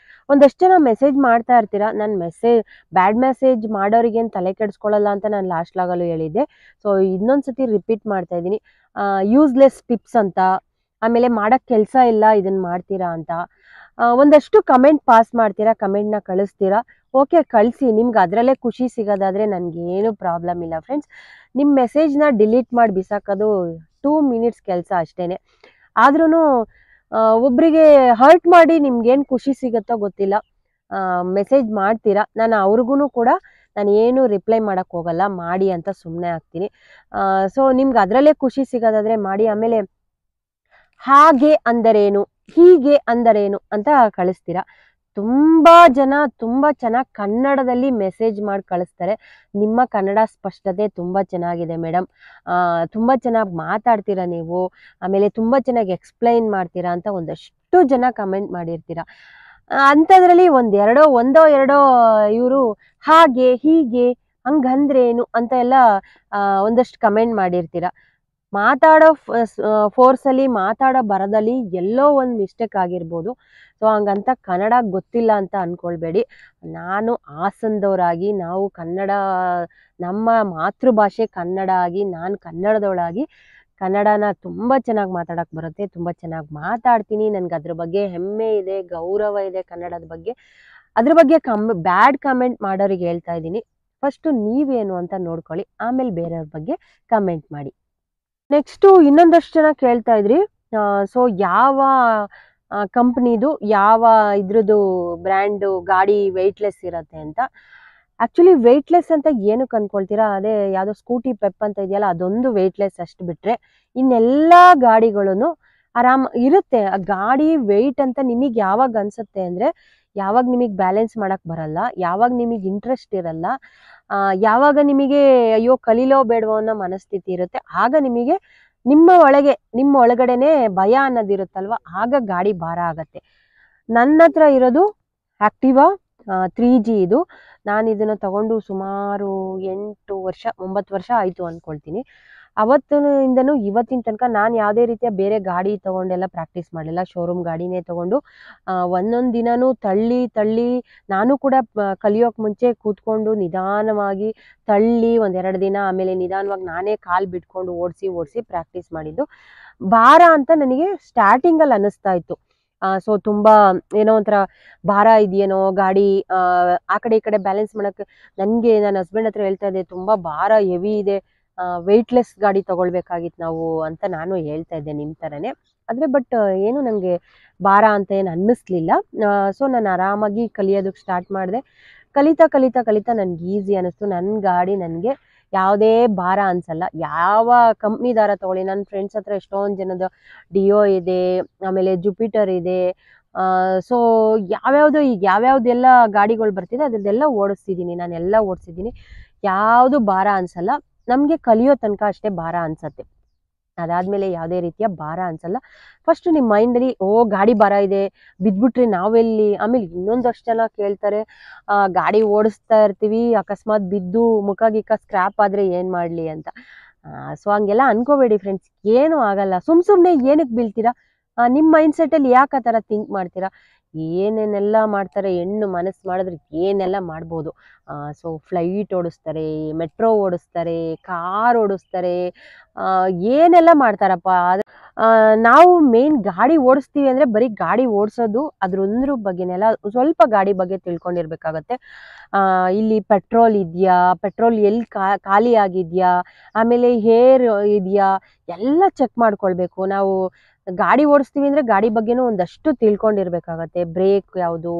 ಒಂದಷ್ಟು ಜನ ಮೆಸೇಜ್ ಮಾಡ್ತಾ ಇರ್ತೀರಾ, ನಾನು ಬ್ಯಾಡ್ ಮೆಸೇಜ್ ಮಾಡೋರಿಗೇನು ತಲೆ ಕೆಡಿಸ್ಕೊಳ್ಳಲ್ಲ ಅಂತ ನಾನು ಲಾಸ್ಟ್ ಲಾಗಲ್ಲೂ ಹೇಳಿದ್ದೆ. ಸೊ ಇನ್ನೊಂದ್ಸತಿ ರಿಪೀಟ್ ಮಾಡ್ತಾ ಇದ್ದೀನಿ. ಯೂಸ್ಲೆಸ್ ಟಿಪ್ಸ್ ಅಂತ, ಆಮೇಲೆ ಮಾಡೋಕ್ಕೆ ಕೆಲಸ ಇಲ್ಲ ಇದನ್ನು ಮಾಡ್ತೀರಾ ಅಂತ ಒಂದಷ್ಟು ಕಮೆಂಟ್ ಪಾಸ್ ಮಾಡ್ತೀರಾ, ಕಮೆಂಟ್ನ ಕಳಿಸ್ತೀರಾ. ಓಕೆ, ಕಳಿಸಿ, ನಿಮ್ಗೆ ಅದರಲ್ಲೇ ಖುಷಿ ಸಿಗೋದಾದರೆ ನನಗೇನು ಪ್ರಾಬ್ಲಮ್ ಇಲ್ಲ ಫ್ರೆಂಡ್ಸ್. ನಿಮ್ಮ ಮೆಸೇಜ್ನ ಡಿಲೀಟ್ ಮಾಡಿ ಬಿಸಾಕೋದು 2 ಮಿನಿಟ್ಸ್ ಕೆಲಸ ಅಷ್ಟೇ. ಆದ್ರೂ ಒಬ್ಬರಿಗೆ ಹರ್ಟ್ ಮಾಡಿ ನಿಮ್ಗೇನು ಖುಷಿ ಸಿಗುತ್ತೋ ಗೊತ್ತಿಲ್ಲ, ಮೆಸೇಜ್ ಮಾಡ್ತೀರಾ. ನಾನು ಅವ್ರಿಗೂ ಕೂಡ ನಾನು ಏನು ರಿಪ್ಲೈ ಮಾಡೋಕ್ಕೆ ಹೋಗಲ್ಲ, ಮಾಡಿ ಅಂತ ಸುಮ್ಮನೆ ಆಗ್ತೀನಿ. ಸೊ ನಿಮ್ಗೆ ಅದರಲ್ಲೇ ಖುಷಿ ಸಿಗೋದಾದರೆ ಮಾಡಿ. ಆಮೇಲೆ ಹಾಗೆ ಅಂದರೇನು, ಹೀಗೆ ಅಂದರೇನು ಅಂತ ಕಳಿಸ್ತೀರಾ. ತುಂಬ ಜನ ತುಂಬ ಚೆನ್ನಾಗಿ ಕನ್ನಡದಲ್ಲಿ ಮೆಸೇಜ್ ಮಾಡಿ ಕಳಿಸ್ತಾರೆ. ನಿಮ್ಮ ಕನ್ನಡ ಸ್ಪಷ್ಟತೆ ತುಂಬ ಚೆನ್ನಾಗಿದೆ ಮೇಡಮ್, ತುಂಬ ಚೆನ್ನಾಗಿ ಮಾತಾಡ್ತೀರಾ ನೀವು, ಆಮೇಲೆ ತುಂಬ ಚೆನ್ನಾಗಿ ಎಕ್ಸ್ಪ್ಲೈನ್ ಮಾಡ್ತೀರಾ ಅಂತ ಒಂದಷ್ಟು ಜನ ಕಮೆಂಟ್ ಮಾಡಿರ್ತೀರ. ಅಂಥದ್ರಲ್ಲಿ ಒಂದೋ ಎರಡೋ ಇವರು ಹಾಗೆ ಹೀಗೆ ಹಂಗಂದ್ರೇನು ಅಂತ ಎಲ್ಲ ಒಂದಷ್ಟು ಕಮೆಂಟ್ ಮಾಡಿರ್ತೀರ. ಮಾತಾಡೋ ಫೋರ್ಸಲ್ಲಿ, ಮಾತಾಡೋ ಬರದಲ್ಲಿ ಎಲ್ಲೋ ಒಂದು ಮಿಸ್ಟೇಕ್ ಆಗಿರ್ಬೋದು. ಸೊ ಹಂಗಂತ ಕನ್ನಡ ಗೊತ್ತಿಲ್ಲ ಅಂತ ಅಂದ್ಕೊಳ್ಬೇಡಿ. ನಾನು ಹಾಸನದವರಾಗಿ, ನಾವು ಕನ್ನಡ, ನಮ್ಮ ಮಾತೃಭಾಷೆ ಕನ್ನಡ ಆಗಿ, ನಾನು ಕನ್ನಡದವಳಾಗಿ ಕನ್ನಡನ ತುಂಬ ಚೆನ್ನಾಗಿ ಮಾತಾಡೋಕ್ಕೆ ಬರುತ್ತೆ, ತುಂಬ ಚೆನ್ನಾಗಿ ಮಾತಾಡ್ತೀನಿ. ನನಗೆ ಅದ್ರ ಬಗ್ಗೆ ಹೆಮ್ಮೆ ಇದೆ, ಗೌರವ ಇದೆ ಕನ್ನಡದ ಬಗ್ಗೆ. ಅದ್ರ ಬಗ್ಗೆ ಬ್ಯಾಡ್ ಕಮೆಂಟ್ ಮಾಡೋರಿಗೆ ಹೇಳ್ತಾ ಇದ್ದೀನಿ, ಫಸ್ಟು ನೀವೇನು ಅಂತ ನೋಡ್ಕೊಳ್ಳಿ, ಆಮೇಲೆ ಬೇರೆಯವ್ರ ಬಗ್ಗೆ ಕಮೆಂಟ್ ಮಾಡಿ. ನೆಕ್ಸ್ಟು ಇನ್ನೊಂದಷ್ಟು ಜನ ಕೇಳ್ತಾ ಇದ್ರಿ, ಸೊ ಯಾವ ಕಂಪ್ನಿದು, ಯಾವ ಇದ್ರದ್ದು ಬ್ರ್ಯಾಂಡು ಗಾಡಿ ವೆಯ್ಟ್ಲೆಸ್ ಇರುತ್ತೆ ಅಂತ. ಆ್ಯಕ್ಚುಲಿ ವೆಯ್ಟ್ಲೆಸ್ ಅಂತ ಏನಕ್ಕೆ ಅಂದ್ಕೊಳ್ತೀರಾ, ಅದೇ ಯಾವುದೋ ಸ್ಕೂಟಿ ಪೆಪ್ ಅಂತ ಇದೆಯಲ್ಲ, ಅದೊಂದು ವೆಯ್ಟ್ಲೆಸ್ ಅಷ್ಟು ಬಿಟ್ಟರೆ ಇನ್ನೆಲ್ಲ ಗಾಡಿಗಳೂ ಆರಾಮ ಇರುತ್ತೆ. ಆ ಗಾಡಿ ವೆಯ್ಟ್ ಅಂತ ನಿಮಗೆ ಯಾವಾಗ ಅನಿಸುತ್ತೆ ಅಂದರೆ, ಯಾವಾಗ ನಿಮಗೆ ಬ್ಯಾಲೆನ್ಸ್ ಮಾಡೋಕ್ಕೆ ಬರಲ್ಲ, ಯಾವಾಗ ನಿಮಗೆ ಇಂಟ್ರೆಸ್ಟ್ ಇರಲ್ಲ, ಯಾವಾಗ ನಿಮಗೆ ಅಯ್ಯೋ ಕಲೀಲೋ ಬೇಡವೋ ಅನ್ನೋ ಮನಸ್ಥಿತಿ ಇರುತ್ತೆ, ಆಗ ನಿಮಗೆ ನಿಮ್ಮ ಒಳಗಡೆನೆ ಭಯ ಅನ್ನೋದಿರುತ್ತಲ್ವ, ಆಗ ಗಾಡಿ ಭಾರ ಆಗತ್ತೆ. ನನ್ನ ಹತ್ರ ಇರೋದು ಆ್ಯಕ್ಟಿವಾ 3G ಇದು. ನಾನು ಇದನ್ನು ತಗೊಂಡು ಸುಮಾರು 9 ವರ್ಷ ಆಯಿತು ಅಂದ್ಕೊಳ್ತೀನಿ. ಅವತ್ತಿನಿಂದನೂ ಇವತ್ತಿನ ತನಕ ನಾನು ಯಾವುದೇ ರೀತಿಯ ಬೇರೆ ಗಾಡಿ ತೊಗೊಂಡೆಲ್ಲ ಪ್ರಾಕ್ಟೀಸ್ ಮಾಡಲಿಲ್ಲ, ಶೋರೂಮ್ ಗಾಡಿನೇ ತೊಗೊಂಡು ಒಂದೊಂದು ದಿನವೂ ತಳ್ಳಿ ನಾನು ಕೂಡ ಕಲಿಯೋಕ್ಕೆ ಮುಂಚೆ ಕೂತ್ಕೊಂಡು ನಿಧಾನವಾಗಿ ತಳ್ಳಿ 1-2 ದಿನ, ಆಮೇಲೆ ನಿಧಾನವಾಗಿ ನಾನೇ ಕಾಲು ಬಿಟ್ಕೊಂಡು ಓಡಿಸಿ ಪ್ರಾಕ್ಟೀಸ್ ಮಾಡಿದ್ದು. ಭಾರ ಅಂತ ನನಗೆ ಸ್ಟಾರ್ಟಿಂಗಲ್ಲಿ ಅನ್ನಿಸ್ತಾ ಇತ್ತು. ಸೊ ತುಂಬ ಏನೋ ಒಂಥರ ಭಾರ ಇದೆಯೇನೋ ಗಾಡಿ, ಆ ಕಡೆ ಈ ಕಡೆ ಬ್ಯಾಲೆನ್ಸ್ ಮಾಡೋಕ್ಕೆ. ನನ್ನ ಹಸ್ಬೆಂಡ್ ಹತ್ರ ಹೇಳ್ತಾ ಇದ್ದೆ, ತುಂಬ ಭಾರ ಹೆವಿ ಇದೆ, ವೆಯ್ಟ್ಲೆಸ್ ಗಾಡಿ ತೊಗೊಳ್ಬೇಕಾಗಿತ್ತು ನಾವು ಅಂತ ನಾನು ಹೇಳ್ತಾ ಇದ್ದೆ ನಿಮ್ಮ ಥರನೇ. ಆದರೆ ಬಟ್ ಏನು ನನಗೆ ಭಾರ ಅಂತ ಏನು ಅನ್ನಿಸ್ಲಿಲ್ಲ. ಸೊ ನಾನು ಆರಾಮಾಗಿ ಕಲಿಯೋದಕ್ಕೆ ಸ್ಟಾರ್ಟ್ ಮಾಡಿದೆ. ಕಲಿತಾ ನನಗೆ ಈಸಿ ಅನ್ನಿಸ್ತು. ನನ್ನ ಗಾಡಿ ನನಗೆ ಯಾವುದೇ ಭಾರ ಅನಿಸಲ್ಲ. ಯಾವ ಕಂಪ್ನಿ ದಾರ ತೊಗೊಳ್ಳಿ, ನನ್ನ ಫ್ರೆಂಡ್ಸ್ ಹತ್ರ ಎಷ್ಟೊಂದು ಜನದ ಡಿಯೋ ಇದೆ, ಆಮೇಲೆ ಜುಪಿಟರ್ ಇದೆ. ಸೊ ಯಾವ್ಯಾವ್ದೆಲ್ಲ ಗಾಡಿಗಳು ಬರ್ತಿದೆ ಅದರದ್ದೆಲ್ಲ ನಾನೆಲ್ಲ ಓಡಿಸಿದ್ದೀನಿ. ಯಾವುದು ಭಾರ ಅನಿಸಲ್ಲ. ನಮಗೆ ಕಲಿಯೋ ತನಕ ಅಷ್ಟೇ ಭಾರ ಅನಿಸತ್ತೆ, ಅದಾದಮೇಲೆ ಯಾವುದೇ ರೀತಿಯ ಭಾರ ಅನಿಸಲ್ಲ. ಫಸ್ಟು ನಿಮ್ಮ ಮೈಂಡಲ್ಲಿ ಗಾಡಿ ಭಾರ ಇದೆ, ಬಿದ್ದುಬಿಟ್ರೆ ನಾವೆಲ್ಲಿ. ಆಮೇಲೆ ಇನ್ನೊಂದಷ್ಟು ಜನ ಕೇಳ್ತಾರೆ, ಗಾಡಿ ಓಡಿಸ್ತಾ ಇರ್ತೀವಿ, ಅಕಸ್ಮಾತ್ ಬಿದ್ದು ಮುಖ ಸ್ಕ್ರ್ಯಾಪ್ ಆದರೆ ಏನು ಮಾಡಲಿ ಅಂತ. ಸೊ ಹಂಗೆಲ್ಲ ಅನ್ಕೋಬೇಡಿ ಫ್ರೆಂಡ್ಸ್, ಏನೂ ಆಗಲ್ಲ. ಸುಮ್ಮನೆ ಏನಕ್ಕೆ ಬೀಳ್ತೀರಾ, ನಿಮ್ಮ ಮೈಂಡ್ ಸೆಟ್ಟಲ್ಲಿ ಯಾಕೆ ಆ ಥರ ಥಿಂಕ್ ಮಾಡ್ತೀರಾ? ಏನೇನೆಲ್ಲ ಮಾಡ್ತಾರೆ, ಹೆಣ್ಣು ಮನಸ್ಸು ಮಾಡಿದ್ರೆ ಏನೆಲ್ಲ ಮಾಡ್ಬೋದು. ಸೊ ಫ್ಲೈಟ್ ಓಡಿಸ್ತಾರೆ, ಮೆಟ್ರೋ ಓಡಿಸ್ತಾರೆ, ಕಾರ್ ಓಡಿಸ್ತಾರೆ, ಏನೆಲ್ಲ ಮಾಡ್ತಾರಪ್ಪ. ನಾವು ಮೇನ್ ಗಾಡಿ ಓಡಿಸ್ತೀವಿ ಅಂದರೆ ಬರೀ ಗಾಡಿ ಓಡಿಸೋದು ಅದ್ರೊಂದ್ರ ಬಗ್ಗೆನೆಲ್ಲ ಸ್ವಲ್ಪ ಗಾಡಿ ಬಗ್ಗೆ ತಿಳ್ಕೊಂಡಿರ್ಬೇಕಾಗತ್ತೆ. ಇಲ್ಲಿ ಪೆಟ್ರೋಲ್ ಇದೆಯಾ, ಪೆಟ್ರೋಲ್ ಎಲ್ಲಿ ಖಾಲಿ ಆಗಿದೆಯಾ, ಆಮೇಲೆ ಹೇರ್ ಇದೆಯಾ ಎಲ್ಲ ಚೆಕ್ ಮಾಡ್ಕೊಳ್ಬೇಕು. ನಾವು ಗಾಡಿ ಓಡಿಸ್ತೀವಿ ಅಂದರೆ ಗಾಡಿ ಬಗ್ಗೆನೂ ಒಂದಷ್ಟು ತಿಳ್ಕೊಂಡಿರ್ಬೇಕಾಗತ್ತೆ. ಬ್ರೇಕ್ ಯಾವುದು,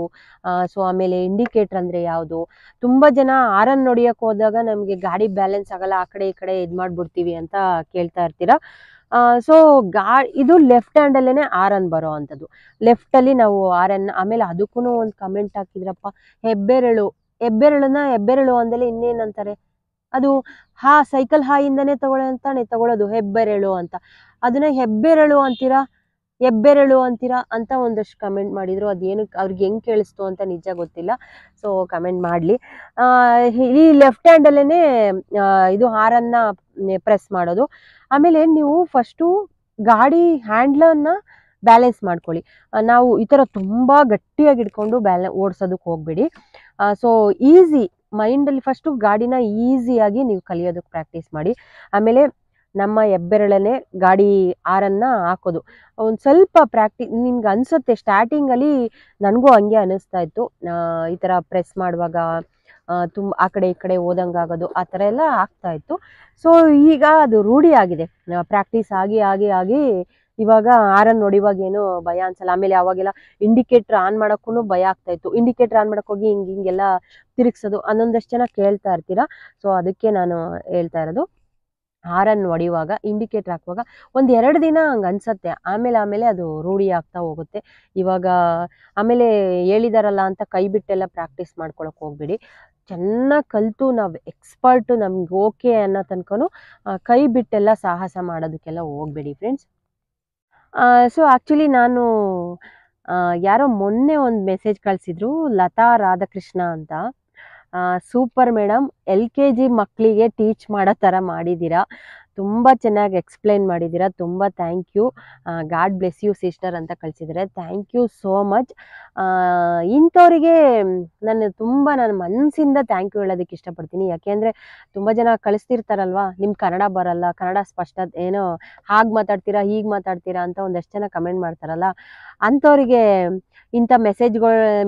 ಸೊ ಆಮೇಲೆ ಇಂಡಿಕೇಟ್ರ್ ಅಂದರೆ ಯಾವುದು. ತುಂಬ ಜನ ಆರನ್ ಹೊಡಿಯೋಕೆ ಹೋದಾಗ ನಮಗೆ ಗಾಡಿ ಬ್ಯಾಲೆನ್ಸ್ ಆಗಲ್ಲ, ಆ ಕಡೆ ಈ ಕಡೆ ಇದು ಮಾಡಿಬಿಡ್ತೀವಿ ಅಂತ ಕೇಳ್ತಾ ಇರ್ತೀರಾ. ಸೊ ಇದು ಲೆಫ್ಟ್ ಹ್ಯಾಂಡಲ್ಲೇ ಆರನ್ ಬರೋ ಅಂಥದ್ದು. ಲೆಫ್ಟಲ್ಲಿ ನಾವು ಆರನ್, ಆಮೇಲೆ ಅದಕ್ಕೂ ಒಂದು ಕಮೆಂಟ್ ಹಾಕಿದ್ರಪ್ಪ, ಹೆಬ್ಬೆರಳು ಅಂದಲೇ ಇನ್ನೇನಂತಾರೆ, ಅದು ಸೈಕಲ್ ಹಾಯಿಂದನೇ ತಗೊಳ್ಳೋದು ಹೆಬ್ಬೆರಳು ಅಂತ. ಅದನ್ನ ಹೆಬ್ಬೆರಳು ಅಂತೀರಾ ಅಂತ ಒಂದಷ್ಟು ಕಮೆಂಟ್ ಮಾಡಿದ್ರು. ಅದೇನಕ್ಕೆ ಅವ್ರಿಗೆ ಹೆಂಗೆ ಕೇಳಿಸ್ತು ಅಂತ ನಿಜ ಗೊತ್ತಿಲ್ಲ. ಸೊ ಕಮೆಂಟ್ ಮಾಡಲಿ. ಈ ಲೆಫ್ಟ್ ಹ್ಯಾಂಡಲ್ಲೇ ಇದು ಹಾರನ್ನ ಪ್ರೆಸ್ ಮಾಡೋದು. ಆಮೇಲೆ ನೀವು ಫಸ್ಟು ಗಾಡಿ ಹ್ಯಾಂಡ್ಲನ್ನ ಬ್ಯಾಲೆನ್ಸ್ ಮಾಡ್ಕೊಳ್ಳಿ. ನಾವು ಈ ಥರ ತುಂಬ ಗಟ್ಟಿಯಾಗಿ ಇಟ್ಕೊಂಡು ಓಡಿಸೋದಕ್ಕೆ ಹೋಗ್ಬೇಡಿ. ಸೊ ಈಸಿ ಮೈಂಡಲ್ಲಿ ಫಸ್ಟು ಗಾಡಿನ ಈಸಿಯಾಗಿ ನೀವು ಕಲಿಯೋದಕ್ಕೆ ಪ್ರಾಕ್ಟೀಸ್ ಮಾಡಿ. ಆಮೇಲೆ ನಮ್ಮ ಹೆಬ್ಬೆರಳನ್ನೇ ಗಾಡಿ ಆರನ್ನ ಹಾಕೋದು. ಒಂದು ಸ್ವಲ್ಪ ನಿಮ್ಗೆ ಅನಿಸುತ್ತೆ ಸ್ಟಾರ್ಟಿಂಗಲ್ಲಿ, ನನಗೂ ಹಂಗೆ ಅನ್ನಿಸ್ತಾ ಇತ್ತು. ಈ ಥರ ಪ್ರೆಸ್ ಮಾಡುವಾಗ ತುಂಬ ಆ ಕಡೆ ಈ ಕಡೆ ಹೋದಂಗಾಗೋದು, ಆ ಥರ ಎಲ್ಲ ಆಗ್ತಾ ಇತ್ತು. ಸೊ ಈಗ ಅದು ರೂಢಿ ಆಗಿದೆ. ಪ್ರಾಕ್ಟೀಸ್ ಆಗಿ ಇವಾಗ ಆರನ್ ಹೊಡಿವಾಗ ಏನು ಭಯ ಅನ್ಸಲ್ಲ. ಆಮೇಲೆ ಅವಾಗೆಲ್ಲ ಇಂಡಿಕೇಟ್ರ್ ಆನ್ ಮಾಡೋಕ್ಕೂ ಭಯ ಆಗ್ತಾ ಇತ್ತು. ಇಂಡಿಕೇಟ್ರ್ ಆನ್ ಮಾಡೋಕೆ ಹೋಗಿ ಹಿಂಗೆಲ್ಲ ತಿರುಗಿಸೋದು, ಅನ್ನೊಂದಷ್ಟು ಜನ ಕೇಳ್ತಾ ಇರ್ತೀರಾ. ಸೊ ಅದಕ್ಕೆ ನಾನು ಹೇಳ್ತಾ ಇರೋದು, ಹಾರನ್ ಹೊಡಿಯುವಾಗ ಇಂಡಿಕೇಟ್ರ್ ಹಾಕುವಾಗ 1-2 ದಿನ ಹಂಗೆ ಅನ್ಸತ್ತೆ, ಆಮೇಲೆ ಅದು ರೂಢಿ ಆಗ್ತಾ ಹೋಗುತ್ತೆ. ಇವಾಗ ಆಮೇಲೆ ಹೇಳಿದಾರಲ್ಲ ಅಂತ ಕೈ ಬಿಟ್ಟೆಲ್ಲ ಪ್ರಾಕ್ಟೀಸ್ ಮಾಡ್ಕೊಳಕ್ಕೆ ಹೋಗ್ಬೇಡಿ. ಚೆನ್ನಾಗಿ ಕಲಿತು ನಾವು ಎಕ್ಸ್ಪರ್ಟು ನಮ್ಗೆ ಓಕೆ ಅನ್ನೋ ತನಕನೂ ಕೈ ಬಿಟ್ಟೆಲ್ಲ ಸಾಹಸ ಮಾಡೋದಕ್ಕೆಲ್ಲ ಹೋಗ್ಬೇಡಿ ಫ್ರೆಂಡ್ಸ್. ಸೊ ಆ್ಯಕ್ಚುಲಿ ನಾನು ಯಾರೋ ಮೊನ್ನೆ ಒಂದು ಮೆಸೇಜ್ ಕಳಿಸಿದ್ರು, ಲತಾ ರಾಧಾಕೃಷ್ಣ ಅಂತ. ಸೂಪರ್ ಮೇಡಮ್, LKG ಮಕ್ಕಳಿಗೆ ಟೀಚ್ ಮಾಡೋ ಥರ ಮಾಡಿದ್ದೀರಾ, ತುಂಬ ಚೆನ್ನಾಗಿ ಎಕ್ಸ್ಪ್ಲೈನ್ ಮಾಡಿದ್ದೀರಾ, ತುಂಬ thank you, God bless you sister ಅಂತ ಕಳಿಸಿದ್ದಾರೆ. Thank you so much. ಇಂಥವರಿಗೆ ನನ್ನ ಮನಸ್ಸಿಂದ ಥ್ಯಾಂಕ್ ಯು ಹೇಳೋದಕ್ಕೆ ಇಷ್ಟಪಡ್ತೀನಿ. ಯಾಕೆಂದರೆ ತುಂಬ ಜನ ಕಳಿಸ್ತಿರ್ತಾರಲ್ವ, ನಿಮ್ಮ ಕನ್ನಡ ಬರಲ್ಲ, ಕನ್ನಡ ಸ್ಪಷ್ಟ ಏನೋ ಹಾಗೆ ಮಾತಾಡ್ತೀರಾ ಹೀಗೆ ಮಾತಾಡ್ತೀರಾ ಅಂತ ಒಂದಷ್ಟು ಜನ ಕಮೆಂಟ್ ಮಾಡ್ತಾರಲ್ಲ, ಅಂಥವರಿಗೆ ಇಂಥ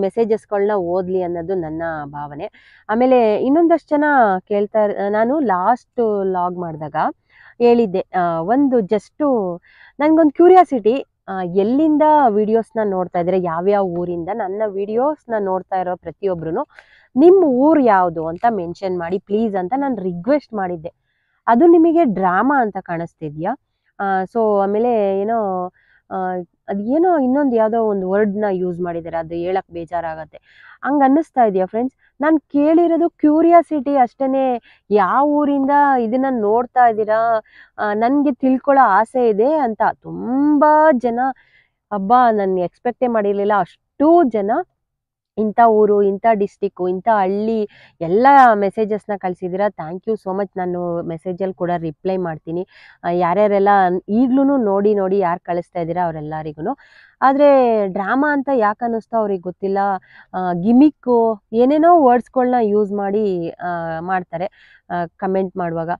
ಮೆಸೇಜಸ್ಗಳನ್ನ ಓದಲಿ ಅನ್ನೋದು ನನ್ನ ಭಾವನೆ. ಆಮೇಲೆ ಇನ್ನೊಂದಷ್ಟು ಜನ ನಾನು ಲಾಸ್ಟ್ ಲಾಗ್ ಮಾಡಿದಾಗ ಹೇಳಿದ್ದೆ, ಒಂದು ಜಸ್ಟು ನನಗೊಂದು ಕ್ಯೂರಿಯಾಸಿಟಿ, ಎಲ್ಲಿಂದ ವಿಡಿಯೋಸ್ನ ನೋಡ್ತಾ ಇದ್ದಾರೆ, ಯಾವ್ಯಾವ ಊರಿಂದ ನನ್ನ ವಿಡಿಯೋಸ್ನ ನೋಡ್ತಾ ಇರೋ ಪ್ರತಿಯೊಬ್ಬರು ನಿಮ್ಮ ಊರು ಯಾವುದು ಅಂತ ಮೆನ್ಷನ್ ಮಾಡಿ ಪ್ಲೀಸ್ ಅಂತ ನಾನು ರಿಕ್ವೆಸ್ಟ್ ಮಾಡಿದ್ದೆ. ಅದು ನಿಮಗೆ ಡ್ರಾಮಾ ಅಂತ ಕಾಣಿಸ್ತಿದ್ಯಾ? ಸೊ ಆಮೇಲೆ ಅದೇನೋ ಇನ್ನೊಂದು ಯಾವುದೋ ಒಂದು ವರ್ಡ್ನ ಯೂಸ್ ಮಾಡಿದ್ದಾರೆ, ಅದು ಹೇಳಕ್ಕೆ ಬೇಜಾರಾಗತ್ತೆ. ಹಂಗೆ ಅನ್ನಿಸ್ತಾ ಇದೆಯಾ ಫ್ರೆಂಡ್ಸ್? ನಾನು ಕೇಳಿರೋದು ಕ್ಯೂರಿಯಾಸಿಟಿ ಅಷ್ಟೇ. ಯಾವ ಊರಿಂದ ಇದನ್ನು ನೋಡ್ತಾ ಇದ್ದೀರಾ, ನನಗೆ ತಿಳ್ಕೊಳ್ಳೋ ಆಸೆ ಇದೆ ಅಂತ ತುಂಬ ಜನ, ಹಬ್ಬ ನಾನು ಎಕ್ಸ್ಪೆಕ್ಟೇ ಮಾಡಿರಲಿಲ್ಲ ಅಷ್ಟೂ ಜನ ಇಂಥ ಊರು, ಇಂಥ ಡಿಸ್ಟಿಕ್ಕು, ಇಂಥ ಹಳ್ಳಿ ಎಲ್ಲ ಮೆಸೇಜಸ್ನ ಕಳಿಸಿದ್ದೀರಾ. Thank you so much. ನಾನು ಮೆಸೇಜಲ್ಲಿ ಕೂಡ ರಿಪ್ಲೈ ಮಾಡ್ತೀನಿ. ಯಾರ್ಯಾರೆಲ್ಲ ಈಗಲೂ ನೋಡಿ ಯಾರು ಕಳಿಸ್ತಾ ಇದ್ದೀರಾ ಅವರೆಲ್ಲರಿಗೂ. ಆದರೆ ಡ್ರಾಮಾ ಅಂತ ಯಾಕೆ ಅನ್ನಿಸ್ತೋ ಅವ್ರಿಗೆ ಗೊತ್ತಿಲ್ಲ, ಗಿಮಿಕ್ಕು ಏನೇನೋ ವರ್ಡ್ಸ್ಗಳನ್ನ ಯೂಸ್ ಮಾಡಿ ಮಾಡ್ತಾರೆ ಕಮೆಂಟ್ ಮಾಡುವಾಗ.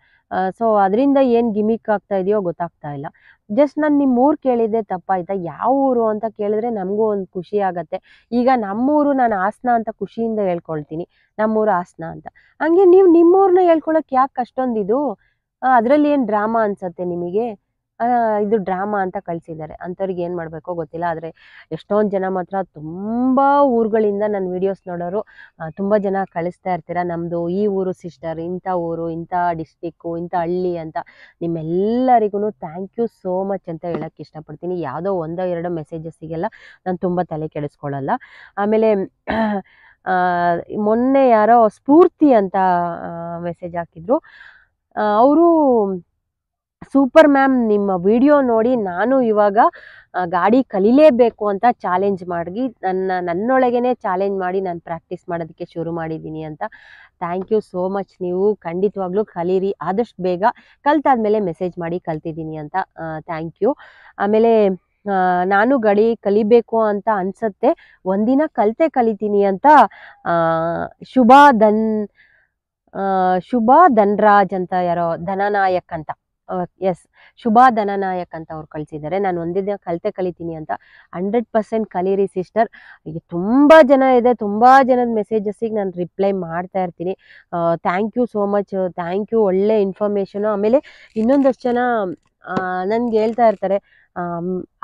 ಸೊ ಅದರಿಂದ ಏನು ಗಿಮಿಕ್ ಆಗ್ತಾ ಇದೆಯೋ ಗೊತ್ತಾಗ್ತಾ ಇಲ್ಲ. ಜಸ್ಟ್ ನಾನು ನಿಮ್ಮ ಊರು ಕೇಳಿದ್ದೆ ತಪ್ಪಾಯ್ತಾ? ಯಾವ ಊರು ಅಂತ ಕೇಳಿದ್ರೆ ನಮಗೂ ಒಂದು ಖುಷಿ ಆಗತ್ತೆ. ಈಗ ನಮ್ಮೂರು ನಾನು ಹಾಸನ ಅಂತ ಖುಷಿಯಿಂದ ಹೇಳ್ಕೊಳ್ತೀನಿ, ನಮ್ಮೂರು ಹಾಸನ ಅಂತ. ಹಂಗೆ ನೀವು ನಿಮ್ಮೂರನ್ನ ಹೇಳ್ಕೊಳಕ್ಕೆ ಯಾಕೆ ಅಷ್ಟೊಂದಿದು? ಅದರಲ್ಲಿ ಏನು ಡ್ರಾಮಾ ಅನ್ಸತ್ತೆ ನಿಮಗೆ? ಇದು ಡ್ರಾಮಾ ಅಂತ ಕಳಿಸಿದ್ದಾರೆ. ಅಂಥವ್ರಿಗೆ ಏನು ಮಾಡಬೇಕೋ ಗೊತ್ತಿಲ್ಲ. ಆದರೆ ಎಷ್ಟೊಂದು ಜನ ಮಾತ್ರ ತುಂಬ ಊರುಗಳಿಂದ ನನ್ನ ವೀಡಿಯೋಸ್ ನೋಡೋರು ತುಂಬ ಜನ ಕಳಿಸ್ತಾ ಇರ್ತೀರ, ನಮ್ಮದು ಈ ಊರು ಸಿಸ್ಟರ್, ಇಂಥ ಊರು, ಇಂಥ ಡಿಸ್ಟಿಕ್ಕು, ಇಂಥ ಹಳ್ಳಿ ಅಂತ. ನಿಮ್ಮೆಲ್ಲರಿಗೂ ಥ್ಯಾಂಕ್ ಯು ಸೋ ಮಚ್ ಅಂತ ಹೇಳೋಕ್ಕೆ ಇಷ್ಟಪಡ್ತೀನಿ. ಯಾವುದೋ 1-2 ಮೆಸೇಜಸ್ಸಿಗೆಲ್ಲ ನಾನು ತುಂಬ ತಲೆ ಕೆಡಿಸ್ಕೊಳ್ಳಲ್ಲ. ಆಮೇಲೆ ಮೊನ್ನೆ ಯಾರೋ ಸ್ಫೂರ್ತಿ ಅಂತ ಮೆಸೇಜ್ ಹಾಕಿದ್ರು. ಅವರು ಸೂಪರ್ ಮ್ಯಾಮ್, ನಿಮ್ಮ ವಿಡಿಯೋ ನೋಡಿ ನಾನು ಇವಾಗ ಗಾಡಿ ಕಲಿಲೇಬೇಕು ಅಂತ ಚಾಲೆಂಜ್ ಮಾಡಿ ನನ್ನೊಳಗೇನೆ ಚಾಲೆಂಜ್ ಮಾಡಿ ನಾನು ಪ್ರಾಕ್ಟೀಸ್ ಮಾಡೋದಕ್ಕೆ ಶುರು ಮಾಡಿದ್ದೀನಿ ಅಂತ. Thank you so much. ನೀವು ಖಂಡಿತವಾಗ್ಲೂ ಕಲೀರಿ, ಆದಷ್ಟು ಬೇಗ ಕಲ್ತಾದ್ಮೇಲೆ ಮೆಸೇಜ್ ಮಾಡಿ ಕಲ್ತಿದ್ದೀನಿ ಅಂತ. Thank you. ಆಮೇಲೆ ನಾನು ಗಾಡಿ ಕಲಿಬೇಕು ಅಂತ ಅನ್ಸತ್ತೆ, ಒಂದಿನ ಕಲಿತೀನಿ ಅಂತ ಆ, ಶುಭಾ ಧನ್ ಶುಭಾ ಧನ್ರಾಜ್ ಅಂತ ಯಾರೋ ಧನನಾಯಕ್ ಅಂತ, ಎಸ್, ಶುಭಾ ಧನನಾಯಕ್ ಅಂತ ಅವ್ರು ಕಳ್ಸಿದ್ದಾರೆ. ನಾನು ಒಂದಿನ ಕಲಿತೀನಿ ಅಂತ. 100% ಕಲೀರಿ ಸಿಸ್ಟರ್. ಈಗ ತುಂಬಾ ಜನ ಇದೆ, ತುಂಬಾ ಜನದ ಮೆಸೇಜಸ್ಸಿಗೆ ನಾನು ರಿಪ್ಲೈ ಮಾಡ್ತಾ ಇರ್ತೀನಿ. Thank you so much, thank you, ಒಳ್ಳೆ ಇನ್ಫಾರ್ಮೇಶನ್. ಆಮೇಲೆ ಇನ್ನೊಂದಷ್ಟು ಜನ ನನ್ಗೆ ಹೇಳ್ತಾ ಇರ್ತಾರೆ,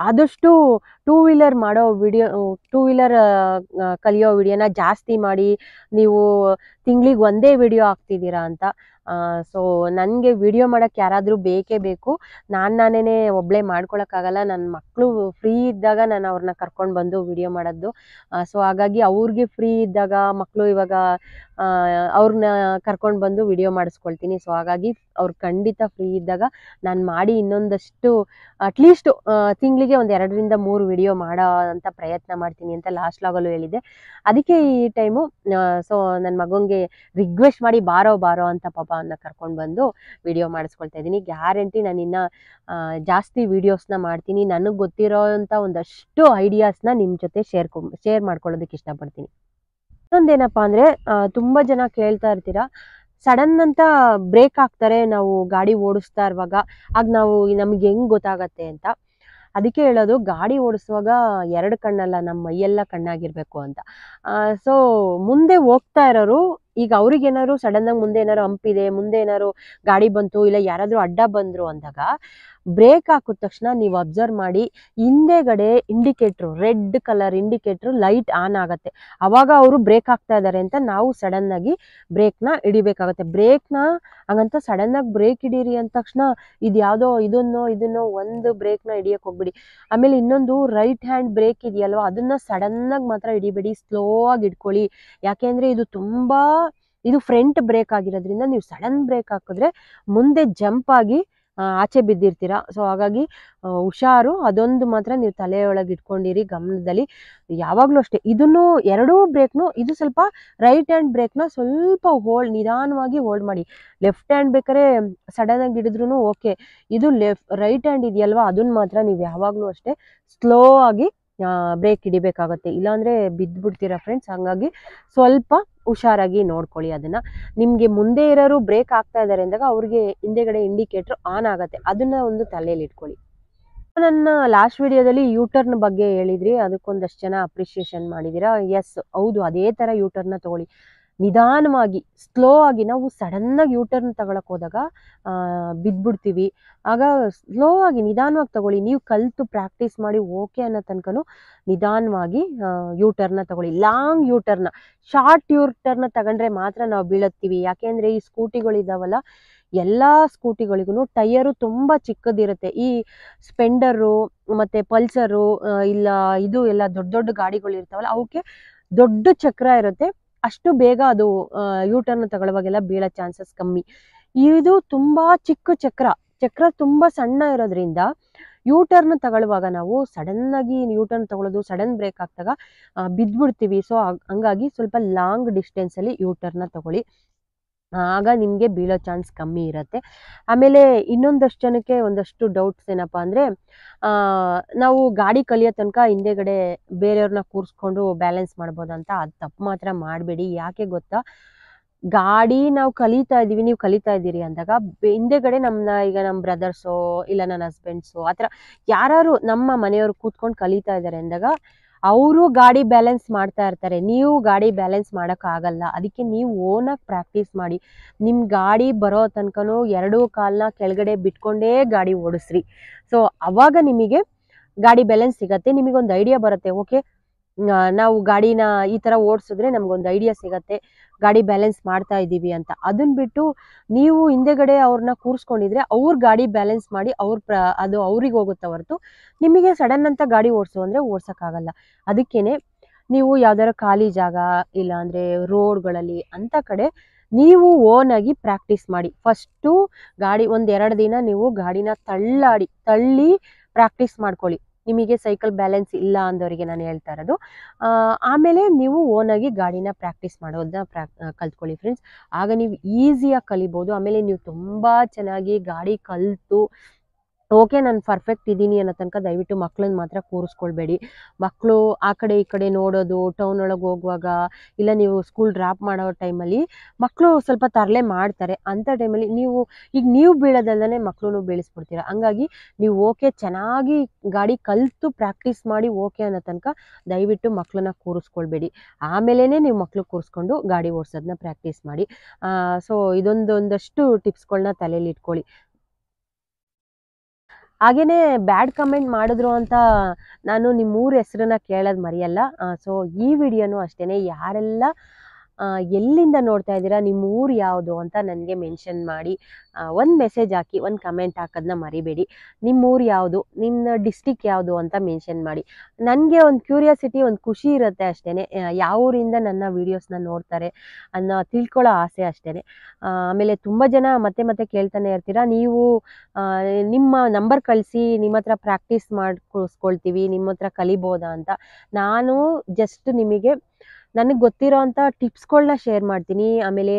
ಆದಷ್ಟು ಟೂ ವೀಲರ್ ಮಾಡೋ ವಿಡಿಯೋ, ಟೂ ವೀಲರ್ ಕಲಿಯೋ ವಿಡಿಯೋನ ಜಾಸ್ತಿ ಮಾಡಿ, ನೀವು ತಿಂಗಳಿಗೆ ಒಂದೇ ವಿಡಿಯೋ ಹಾಕ್ತಿದ್ದೀರಾ ಅಂತ. ಸೊ ನನಗೆ ವಿಡಿಯೋ ಮಾಡೋಕ್ಕೆ ಯಾರಾದರೂ ಬೇಕೇ ಬೇಕು. ನಾನೇ ಒಬ್ಬಳೇ ಮಾಡ್ಕೊಳಕ್ಕಾಗಲ್ಲ. ನನ್ನ ಮಕ್ಕಳು ಫ್ರೀ ಇದ್ದಾಗ ನಾನು ಅವ್ರನ್ನ ಕರ್ಕೊಂಡು ಬಂದು ವಿಡಿಯೋ ಮಾಡೋದು. ಸೊ ಹಾಗಾಗಿ ಅವ್ರಿಗೆ ಫ್ರೀ ಇದ್ದಾಗ, ಮಕ್ಕಳು ಇವಾಗ ಅವ್ರನ್ನ ಕರ್ಕೊಂಡು ಬಂದು ವಿಡಿಯೋ ಮಾಡಿಸ್ಕೊಳ್ತೀನಿ. ಸೊ ಹಾಗಾಗಿ ಅವ್ರು ಖಂಡಿತ ಫ್ರೀ ಇದ್ದಾಗ ನಾನು ಮಾಡಿ ಇನ್ನೊಂದಷ್ಟು ಅಟ್ಲೀಸ್ಟ್ ತಿಂಗಳಿಗೆ ಒಂದು 2-3 ವಿಡಿಯೋ ಮಾಡೋ ಅಂತ ಪ್ರಯತ್ನ ಮಾಡ್ತೀನಿ ಅಂತ ಲಾಸ್ಟ್ ಲಾಗಲ್ಲೂ ಹೇಳಿದ್ದೆ. ಅದಕ್ಕೆ ಈ ಟೈಮು ಸೊ ನನ್ನ ಮಗನಿಗೆ ರಿಕ್ವೆಸ್ಟ್ ಮಾಡಿ ಬಾರೋ ಅಂತ ಪಾಪ ಅವನ್ನ ಕರ್ಕೊಂಡು ಬಂದು ವಿಡಿಯೋ ಮಾಡಿಸ್ಕೊಳ್ತಾ ಇದ್ದೀನಿ. ಗ್ಯಾರಂಟಿ ನಾನು ಇನ್ನು ಜಾಸ್ತಿ ವಿಡಿಯೋಸ್ನ ಮಾಡ್ತೀನಿ. ನನಗೆ ಗೊತ್ತಿರೋಂಥ ಒಂದಷ್ಟು ಐಡಿಯಾಸ್ನ ನಿಮ್ಮ ಜೊತೆ ಶೇರ್ ಮಾಡ್ಕೊಳ್ಳೋದಕ್ಕೆ ಇಷ್ಟಪಡ್ತೀನಿ. ಇನ್ನೊಂದೇನಪ್ಪ ಅಂದರೆ, ತುಂಬ ಜನ ಕೇಳ್ತಾ ಇರ್ತೀರಾ, ಸಡನ್ ಅಂತ ಬ್ರೇಕ್ ಹಾಕ್ತಾರೆ ನಾವು ಗಾಡಿ ಓಡಿಸ್ತಾ ಇರುವಾಗ, ಆಗ ನಮ್ಗೆ ಹೆಂಗೆ ಗೊತ್ತಾಗತ್ತೆ ಅಂತ. ಅದಕ್ಕೆ ಹೇಳೋದು, ಗಾಡಿ ಓಡಿಸುವಾಗ 2 ಕಣ್ಣಲ್ಲ, ನಮ್ಮ ಮೈಯೆಲ್ಲ ಕಣ್ಣಾಗಿರ್ಬೇಕು ಅಂತ. ಸೊ ಮುಂದೆ ಹೋಗ್ತಾ ಇರೋರು, ಈಗ ಅವ್ರಿಗೇನಾದ್ರು ಸಡನ್ನಾಗಿ ಮುಂದೆ ಏನಾದ್ರು ಹಂಪಿದೆ, ಮುಂದೆ ಏನಾದ್ರು ಗಾಡಿ ಬಂತು, ಇಲ್ಲ ಯಾರಾದರೂ ಅಡ್ಡ ಬಂದರು ಅಂದಾಗ ಬ್ರೇಕ್ ಹಾಕಿದ ತಕ್ಷಣ ನೀವು ಅಬ್ಸರ್ವ್ ಮಾಡಿ, ಹಿಂದೆಗಡೆ indicator, red colour indicator light on ಆಗುತ್ತೆ. ಅವಾಗ ಅವರು ಬ್ರೇಕ್ ಹಾಕ್ತಾ ಇದ್ದಾರೆ ಅಂತ ನಾವು ಸಡನ್ನಾಗಿ ಬ್ರೇಕ್ನ ಹಿಡಿಬೇಕಾಗತ್ತೆ. ಬ್ರೇಕ್ನ ಹಂಗಂತ ಸಡನ್ನಾಗಿ ಬ್ರೇಕ್ ಹಿಡೀರಿ ಅಂದ ತಕ್ಷಣ ಇದು ಯಾವುದೋ ಇದನ್ನೋ ಒಂದು ಬ್ರೇಕ್ನ ಹಿಡಿಯಕ್ಕೆ ಹೋಗ್ಬಿಡಿ. ಆಮೇಲೆ ಇನ್ನೊಂದು ರೈಟ್ ಹ್ಯಾಂಡ್ ಬ್ರೇಕ್ ಇದೆಯಲ್ವ, ಅದನ್ನ ಸಡನ್ನಾಗಿ ಮಾತ್ರ ಹಿಡಿಬೇಡಿ, ಸ್ಲೋ ಆಗಿ ಇಟ್ಕೊಳ್ಳಿ. ಯಾಕೆಂದರೆ ಇದು ಫ್ರಂಟ್ ಬ್ರೇಕ್ ಆಗಿರೋದ್ರಿಂದ ನೀವು ಸಡನ್ ಬ್ರೇಕ್ ಹಾಕಿದ್ರೆ ಮುಂದೆ ಜಂಪ್ ಆಗಿ ಆಚೆ ಬಿದ್ದಿರ್ತೀರ. ಸೊ ಹಾಗಾಗಿ ಹುಷಾರು, ಅದೊಂದು ಮಾತ್ರ ನೀವು ತಲೆಯೊಳಗೆ ಇಟ್ಕೊಂಡಿರಿ ಗಮನದಲ್ಲಿ. ಯಾವಾಗಲೂ ಅಷ್ಟೇ, ಇದನ್ನು 2 ಬ್ರೇಕ್ನು, ಇದು ಸ್ವಲ್ಪ ರೈಟ್ ಹ್ಯಾಂಡ್ ಬ್ರೇಕ್ನ ಸ್ವಲ್ಪ ನಿಧಾನವಾಗಿ ಹೋಲ್ಡ್ ಮಾಡಿ. ಲೆಫ್ಟ್ ಹ್ಯಾಂಡ್ ಬೇಕಾದ್ರೆ ಸಡನ್ ಆಗಿ ಹಿಡಿದ್ರೂ ಓಕೆ. ಇದು ರೈಟ್ ಹ್ಯಾಂಡ್ ಇದೆಯಲ್ವಾ, ಅದನ್ನ ಮಾತ್ರ ನೀವು ಯಾವಾಗಲೂ ಅಷ್ಟೇ ಸ್ಲೋ ಆಗಿ ಬ್ರೇಕ್ ಹಿಡಿಬೇಕಾಗತ್ತೆ, ಇಲ್ಲಾಂದರೆ ಬಿದ್ದುಬಿಡ್ತೀರಾ ಫ್ರೆಂಡ್ಸ್. ಹಾಗಾಗಿ ಸ್ವಲ್ಪ ಹುಷಾರಾಗಿ ನೋಡ್ಕೊಳ್ಳಿ ಅದನ್ನು. ನಿಮಗೆ ಮುಂದೆ ಇರೋರು ಬ್ರೇಕ್ ಆಗ್ತಾ ಇದ್ದಾರೆ ಅಂದಾಗ ಅವ್ರಿಗೆ ಹಿಂದೆಗಡೆ ಇಂಡಿಕೇಟ್ರ್ ಆನ್ ಆಗುತ್ತೆ, ಅದನ್ನ ಒಂದು ತಲೆಯಲ್ಲಿ ಇಟ್ಕೊಳ್ಳಿ. ನನ್ನ ಲಾಸ್ಟ್ ವಿಡಿಯೋದಲ್ಲಿ ಯೂಟರ್ನ್ ಬಗ್ಗೆ ಹೇಳಿದ್ರಿ, ಅದಕ್ಕೊಂದಷ್ಟು ಜನ ಅಪ್ರಿಷಿಯೇಷನ್ ಮಾಡಿದ್ದೀರಾ. ಎಸ್, ಹೌದು, ಅದೇ ಥರ ಯೂಟರ್ನ ತಗೊಳ್ಳಿ. ನಿಧಾನವಾಗಿ ಸ್ಲೋ ಆಗಿ, ನಾವು ಸಡನ್ನಾಗಿ ಯೂಟರ್ನ್ ತಗೊಳಕ್ಕೆ ಹೋದಾಗ ಬಿದ್ದುಬಿಡ್ತೀವಿ. ಆಗ ಸ್ಲೋ ಆಗಿ ನಿಧಾನವಾಗಿ ತಗೊಳ್ಳಿ. ನೀವು ಕಲಿತು ಪ್ರಾಕ್ಟೀಸ್ ಮಾಡಿ ಓಕೆ ಅನ್ನೋ ತನಕನೂ ನಿಧಾನವಾಗಿ ಯೂಟರ್ನ ತಗೊಳ್ಳಿ. ಲಾಂಗ್ ಯೂಟರ್ನ, ಶಾರ್ಟ್ ಯೂಟರ್ನ ತಗೊಂಡ್ರೆ ಮಾತ್ರ ನಾವು ಬೀಳುತ್ತೀವಿ. ಯಾಕೆಂದರೆ ಈ ಸ್ಕೂಟಿಗಳಿದ್ದಾವಲ್ಲ, ಎಲ್ಲ ಸ್ಕೂಟಿಗಳಿಗೂ ಟೈರು ತುಂಬ ಚಿಕ್ಕದಿರುತ್ತೆ. ಈ ಸ್ಪೆಂಡರು ಮತ್ತು ಪಲ್ಸರು ಇಲ್ಲ ಇದು ಎಲ್ಲ ದೊಡ್ಡ ದೊಡ್ಡ ಗಾಡಿಗಳು ಇರ್ತಾವಲ್ಲ, ಅವಕ್ಕೆ ದೊಡ್ಡ ಚಕ್ರ ಇರುತ್ತೆ. ಅಷ್ಟು ಬೇಗ ಅದು ಯೂಟರ್ನ್ ತಗೊಳ್ಳುವಾಗೆಲ್ಲ ಬೀಳೋ ಚಾನ್ಸಸ್ ಕಮ್ಮಿ. ಇದು ತುಂಬ ಚಿಕ್ಕ ಚಕ್ರ ತುಂಬ ಸಣ್ಣ ಇರೋದ್ರಿಂದ ಯೂಟರ್ನ್ ತಗೊಳ್ಳುವಾಗ ನಾವು ಸಡನ್ನಾಗಿ ಯೂಟರ್ನ್ ತಗೊಳ್ಳೋದು, ಸಡನ್ ಬ್ರೇಕ್ ಹಾಕಿದಾಗ ಬಿದ್ದುಬಿಡ್ತೀವಿ. ಸೊ ಹಂಗಾಗಿ ಸ್ವಲ್ಪ ಲಾಂಗ್ ಡಿಸ್ಟೆನ್ಸಲ್ಲಿ ಯೂಟರ್ನ ತಗೊಳ್ಳಿ, ಆಗ ನಿಮಗೆ ಬೀಳೋ ಚಾನ್ಸ್ ಕಮ್ಮಿ ಇರುತ್ತೆ. ಆಮೇಲೆ ಇನ್ನೊಂದಷ್ಟು ಜನಕ್ಕೆ ಒಂದಷ್ಟು ಡೌಟ್ಸ್ ಏನಪ್ಪ ಅಂದರೆ, ನಾವು ಗಾಡಿ ಕಲಿಯೋ ತನಕ ಹಿಂದೆಗಡೆ ಬೇರೆಯವ್ರನ್ನ ಕೂರಿಸ್ಕೊಂಡು ಬ್ಯಾಲೆನ್ಸ್ ಮಾಡ್ಬೋದಂತ. ಅದು ತಪ್ಪು ಮಾತ್ರ ಮಾಡಬೇಡಿ. ಯಾಕೆ ಗೊತ್ತಾ, ಗಾಡಿ ನಾವು ಕಲಿತಾ ಇದ್ದೀವಿ, ನೀವು ಕಲಿತಾ ಇದ್ದೀರಿ ಅಂದಾಗ ಹಿಂದೆಗಡೆ ಈಗ ನಮ್ಮ ಬ್ರದರ್ಸೋ ಇಲ್ಲ ನನ್ನ ಹಸ್ಬೆಂಡ್ಸೋ ಆ ಥರ ಯಾರು ನಮ್ಮ ಮನೆಯವರು ಕೂತ್ಕೊಂಡು ಕಲಿತಾ ಇದ್ದಾರೆ ಅಂದಾಗ ಅವರು ಗಾಡಿ ಬ್ಯಾಲೆನ್ಸ್ ಮಾಡ್ತಾ ಇರ್ತಾರೆ, ನೀವು ಗಾಡಿ ಬ್ಯಾಲೆನ್ಸ್ ಮಾಡೋಕ್ಕಾಗಲ್ಲ. ಅದಕ್ಕೆ ನೀವು ಓನಾಗಿ ಪ್ರಾಕ್ಟೀಸ್ ಮಾಡಿ. ನಿಮ್ಮ ಗಾಡಿ ಬರೋ ತನಕನೂ 2 ಕಾಲನ್ನ ಕೆಳಗಡೆ ಬಿಟ್ಕೊಂಡೇ ಗಾಡಿ ಓಡಿಸ್ರಿ. ಸೊ ಅವಾಗ ನಿಮಗೆ ಗಾಡಿ ಬ್ಯಾಲೆನ್ಸ್ ಸಿಗತ್ತೆ, ನಿಮಗೊಂದು ಐಡಿಯಾ ಬರುತ್ತೆ. ಓಕೆ, ನಾವು ಗಾಡಿನ ಈ ಥರ ಓಡಿಸಿದ್ರೆ ನಮಗೊಂದು ಐಡಿಯಾ ಸಿಗತ್ತೆ, ಗಾಡಿ ಬ್ಯಾಲೆನ್ಸ್ ಮಾಡ್ತಾ ಇದ್ದೀವಿ ಅಂತ. ಅದನ್ನ ಬಿಟ್ಟು ನೀವು ಹಿಂದೆಗಡೆ ಅವ್ರನ್ನ ಕೂರಿಸ್ಕೊಂಡಿದ್ರೆ ಅವ್ರ ಗಾಡಿ ಬ್ಯಾಲೆನ್ಸ್ ಮಾಡಿ ಅದು ಅವ್ರಿಗೆ ಹೋಗುತ್ತೆ ಹೊರತು ನಿಮಗೆ ಸಡನ್ ಅಂತ ಗಾಡಿ ಓಡಿಸು ಅಂದರೆ ಓಡ್ಸೋಕ್ಕಾಗಲ್ಲ. ಅದಕ್ಕೇನೆ ನೀವು ಯಾವ್ದಾರ ಖಾಲಿ ಜಾಗ ಇಲ್ಲ ಅಂದರೆ ರೋಡ್ಗಳಲ್ಲಿ ಅಂಥ ಕಡೆ ನೀವು ಓನಾಗಿ ಪ್ರಾಕ್ಟೀಸ್ ಮಾಡಿ. ಫಸ್ಟು ಗಾಡಿ 1-2 ದಿನ ನೀವು ಗಾಡಿನ ತಳ್ಳಿ ಪ್ರಾಕ್ಟೀಸ್ ಮಾಡ್ಕೊಳ್ಳಿ. ನಿಮಗೆ ಸೈಕಲ್ ಬ್ಯಾಲೆನ್ಸ್ ಇಲ್ಲ ಅಂದವರಿಗೆ ನಾನು ಹೇಳ್ತಾ ಇರೋದು. ಆಮೇಲೆ ನೀವು ಓನಾಗಿ ಗಾಡಿನ ಪ್ರಾಕ್ಟೀಸ್ ಮಾಡೋದನ್ನ ಕಲ್ತ್ಕೊಳ್ಳಿ ಫ್ರೆಂಡ್ಸ್. ಆಗ ನೀವು ಈಸಿಯಾಗಿ ಕಲಿಬೋದು. ಆಮೇಲೆ ನೀವು ತುಂಬ ಚೆನ್ನಾಗಿ ಗಾಡಿ ಕಲಿತು ಓಕೆ ನಾನು ಪರ್ಫೆಕ್ಟ್ ಇದ್ದೀನಿ ಅನ್ನೋ ತನಕ ದಯವಿಟ್ಟು ಮಕ್ಕಳನ್ನ ಮಾತ್ರ ಕೂರಿಸ್ಕೊಳ್ಬೇಡಿ. ಮಕ್ಕಳು ಆ ಕಡೆ ಈ ಕಡೆ ನೋಡೋದು, ಟೌನ್ ಒಳಗೆ ಹೋಗುವಾಗ, ಇಲ್ಲ ನೀವು ಸ್ಕೂಲ್ ಡ್ರಾಪ್ ಮಾಡೋ ಟೈಮಲ್ಲಿ ಮಕ್ಕಳು ಸ್ವಲ್ಪ ತರಲೆ ಮಾಡ್ತಾರೆ. ಅಂಥ ಟೈಮಲ್ಲಿ ನೀವು ಬೀಳೋದಲ್ಲದೆ ಮಕ್ಕಳನ್ನು ಬೀಳಿಸ್ಬಿಡ್ತೀರ. ಹಂಗಾಗಿ ನೀವು ಓಕೆ ಚೆನ್ನಾಗಿ ಗಾಡಿ ಕಲಿತು ಪ್ರಾಕ್ಟೀಸ್ ಮಾಡಿ ಓಕೆ ಅನ್ನೋ ತನಕ ದಯವಿಟ್ಟು ಮಕ್ಕಳನ್ನ ಕೂರಿಸ್ಕೊಳ್ಬೇಡಿ. ಆಮೇಲೆ ನೀವು ಮಕ್ಕಳು ಕೂರಿಸ್ಕೊಂಡು ಗಾಡಿ ಓಡಿಸೋದನ್ನ ಪ್ರಾಕ್ಟೀಸ್ ಮಾಡಿ. ಸೊ ಒಂದಷ್ಟು ಟಿಪ್ಸ್ಗಳನ್ನ ತಲೆಯಲ್ಲಿ ಇಟ್ಕೊಳ್ಳಿ. ಹಾಗೇನೆ ಬ್ಯಾಡ್ ಕಮೆಂಟ್ ಮಾಡಿದ್ರು ಅಂತ ನಾನು ನಿಮ್ಮೂರ ಹೆಸರನ್ನ ಕೇಳೋದು ಮರೆಯಲ್ಲ. ಸೊ ಈ ವಿಡಿಯೋನು ಅಷ್ಟೇನೆ, ಯಾರೆಲ್ಲ ಎಲ್ಲಿಂದ ನೋಡ್ತಾ ಇದ್ದೀರಾ, ನಿಮ್ಮ ಊರು ಯಾವುದು ಅಂತ ನನಗೆ ಮೆನ್ಷನ್ ಮಾಡಿ ಒಂದು ಮೆಸೇಜ್ ಹಾಕಿ, ಒಂದು ಕಮೆಂಟ್ ಹಾಕೋದನ್ನ ಮರಿಬೇಡಿ. ನಿಮ್ಮ ಊರು ಯಾವುದು, ನಿಮ್ಮ ಡಿಸ್ಟಿಕ್ ಯಾವುದು ಅಂತ ಮೆನ್ಷನ್ ಮಾಡಿ. ನನಗೆ ಒಂದು ಕ್ಯೂರಿಯಾಸಿಟಿ, ಒಂದು ಖುಷಿ ಇರುತ್ತೆ ಅಷ್ಟೇ. ಯಾವ ಊರಿಂದ ನನ್ನ ವೀಡಿಯೋಸ್ನ ನೋಡ್ತಾರೆ ಅನ್ನೋ ತಿಳ್ಕೊಳ್ಳೋ ಆಸೆ ಅಷ್ಟೇ. ಆಮೇಲೆ ತುಂಬ ಜನ ಮತ್ತೆ ಮತ್ತೆ ಕೇಳ್ತಾನೆ ಇರ್ತೀರಾ, ನೀವು ನಿಮ್ಮ ನಂಬರ್ ಕಳಿಸಿ, ನಿಮ್ಮ ಹತ್ರ ಪ್ರಾಕ್ಟೀಸ್ ಮಾಡಿಸ್ಕೊಳ್ತೀವಿ, ನಿಮ್ಮ ಹತ್ರ ಕಲಿಬೋದಾ ಅಂತ. ನಾನು ಜಸ್ಟ್ ನಿಮಗೆ ನನಗೆ ಗೊತ್ತಿರೋ ಅಂಥ ಟಿಪ್ಸ್ಗಳನ್ನ ಶೇರ್ ಮಾಡ್ತೀನಿ. ಆಮೇಲೆ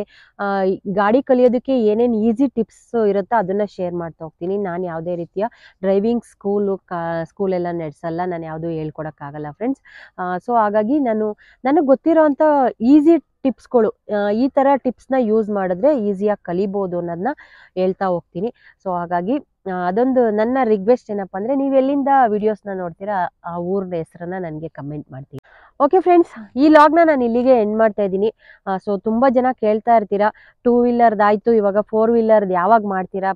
ಗಾಡಿ ಕಲಿಯೋದಕ್ಕೆ ಏನೇನು ಈಸಿ ಟಿಪ್ಸ್ ಇರುತ್ತೋ ಅದನ್ನು ಶೇರ್ ಮಾಡ್ತಾ ಹೋಗ್ತೀನಿ. ನಾನು ಯಾವುದೇ ರೀತಿಯ ಡ್ರೈವಿಂಗ್ ಸ್ಕೂಲೆಲ್ಲ ನಡೆಸಲ್ಲ, ನಾನು ಯಾವುದೂ ಹೇಳ್ಕೊಡೋಕ್ಕಾಗಲ್ಲ ಫ್ರೆಂಡ್ಸ್. ಸೊ ಹಾಗಾಗಿ ನನಗೆ ಗೊತ್ತಿರೋ ಅಂಥ ಈಸಿ ಟಿಪ್ಸ್ಗಳು, ಈ ಥರ ಟಿಪ್ಸ್ನ ಯೂಸ್ ಮಾಡಿದ್ರೆ ಈಸಿಯಾಗಿ ಕಲಿಬೋದು ಅನ್ನೋದನ್ನ ಹೇಳ್ತಾ ಹೋಗ್ತೀನಿ. ಸೊ ಹಾಗಾಗಿ ಅದೊಂದು ನನ್ನ ರಿಕ್ವೆಸ್ಟ್ ಏನಪ್ಪ ಅಂದರೆ, ನೀವು ಎಲ್ಲಿಂದ ವಿಡಿಯೋಸ್ನ ನೋಡ್ತೀರಾ ಆ ಊರಿನ ಹೆಸರನ್ನ ನನಗೆ ಕಮೆಂಟ್ ಮಾಡ್ತೀನಿ. ಓಕೆ ಫ್ರೆಂಡ್ಸ್, ಈ ಲಾಗ್ನ ನಾನು ಇಲ್ಲಿಗೆ ಎಂಡ್ ಮಾಡ್ತಾ ಇದ್ದೀನಿ. ಸೊ ತುಂಬ ಜನ ಕೇಳ್ತಾ ಇರ್ತೀರಾ, 2 ವೀಲರ್ದಾಯಿತು, ಇವಾಗ 4 ವೀಲರ್ದು ಯಾವಾಗ ಮಾಡ್ತೀರಾ,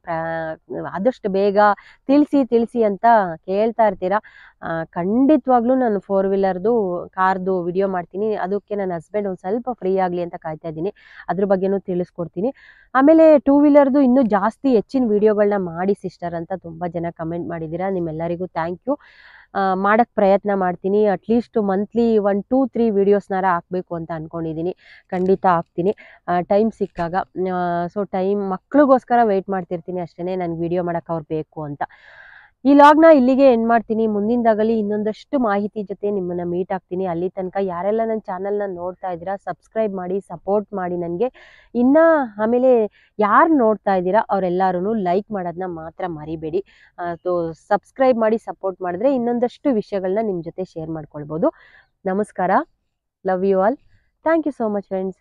ಆದಷ್ಟು ಬೇಗ ತಿಳಿಸಿ ಅಂತ ಕೇಳ್ತಾ ಇರ್ತೀರಾ. ಖಂಡಿತವಾಗ್ಲೂ ನಾನು 4 ವೀಲರ್ದು ಕಾರ್ದು ವಿಡಿಯೋ ಮಾಡ್ತೀನಿ. ಅದಕ್ಕೆ ನನ್ನ ಹಸ್ಬೆಂಡ್ ಒಂದು ಸ್ವಲ್ಪ ಫ್ರೀ ಆಗಲಿ ಅಂತ ಕಾಯ್ತಾ ಇದ್ದೀನಿ. ಅದ್ರ ಬಗ್ಗೆನೂ ತಿಳಿಸ್ಕೊಡ್ತೀನಿ. ಆಮೇಲೆ 2 ವೀಲರ್ದು ಇನ್ನೂ ಜಾಸ್ತಿ ಹೆಚ್ಚಿನ ವಿಡಿಯೋಗಳನ್ನ ಮಾಡಿ ಸಿಸ್ಟರ್ ಅಂತ ತುಂಬ ಜನ ಕಮೆಂಟ್ ಮಾಡಿದ್ದೀರಾ. ನಿಮ್ಮೆಲ್ಲರಿಗೂ ಥ್ಯಾಂಕ್ ಯು. ಮಾಡೋಕ್ಕೆ ಪ್ರಯತ್ನ ಮಾಡ್ತೀನಿ. ಅಟ್ಲೀಸ್ಟ್ ಮಂತ್ಲಿ 1, 2, 3 ವೀಡಿಯೋಸ್ನಾರ ಹಾಕಬೇಕು ಅಂತ ಅಂದ್ಕೊಂಡಿದ್ದೀನಿ. ಖಂಡಿತ ಹಾಕ್ತೀನಿ ಟೈಮ್ ಸಿಕ್ಕಾಗ. ಸೊ ಮಕ್ಳಿಗೋಸ್ಕರ ವೆಯ್ಟ್ ಮಾಡ್ತಿರ್ತೀನಿ ಅಷ್ಟೇ, ನನಗೆ ವಿಡಿಯೋ ಮಾಡೋಕ್ಕೆ ಅವ್ರು ಬೇಕು ಅಂತ. ಈ ಲಾಗ್ನ ಇಲ್ಲಿಗೆ ಎಂಡ್ ಮಾಡ್ತೀನಿ. ಮುಂದಿನದಾಗಲಿ ಇನ್ನೊಂದಷ್ಟು ಮಾಹಿತಿ ಜೊತೆ ನಿಮ್ಮನ್ನು ಮೀಟ್ ಆಗ್ತೀನಿ. ಅಲ್ಲಿ ತನಕ ಯಾರೆಲ್ಲ ನನ್ನ ಚಾನಲ್ನ ನೋಡ್ತಾ ಇದ್ದೀರಾ, ಸಬ್ಸ್ಕ್ರೈಬ್ ಮಾಡಿ, ಸಪೋರ್ಟ್ ಮಾಡಿ ನನಗೆ. ಆಮೇಲೆ ಯಾರು ನೋಡ್ತಾ ಇದ್ದೀರಾ ಅವರೆಲ್ಲರೂ ಲೈಕ್ ಮಾಡೋದನ್ನ ಮಾತ್ರ ಮರಿಬೇಡಿ. ಸೊ ಸಬ್ಸ್ಕ್ರೈಬ್ ಮಾಡಿ ಸಪೋರ್ಟ್ ಮಾಡಿದ್ರೆ ಇನ್ನೊಂದಷ್ಟು ವಿಷಯಗಳನ್ನ ನಿಮ್ಮ ಜೊತೆ ಶೇರ್ ಮಾಡ್ಕೊಳ್ಬೋದು. ನಮಸ್ಕಾರ. Love you all. Thank you so much friends.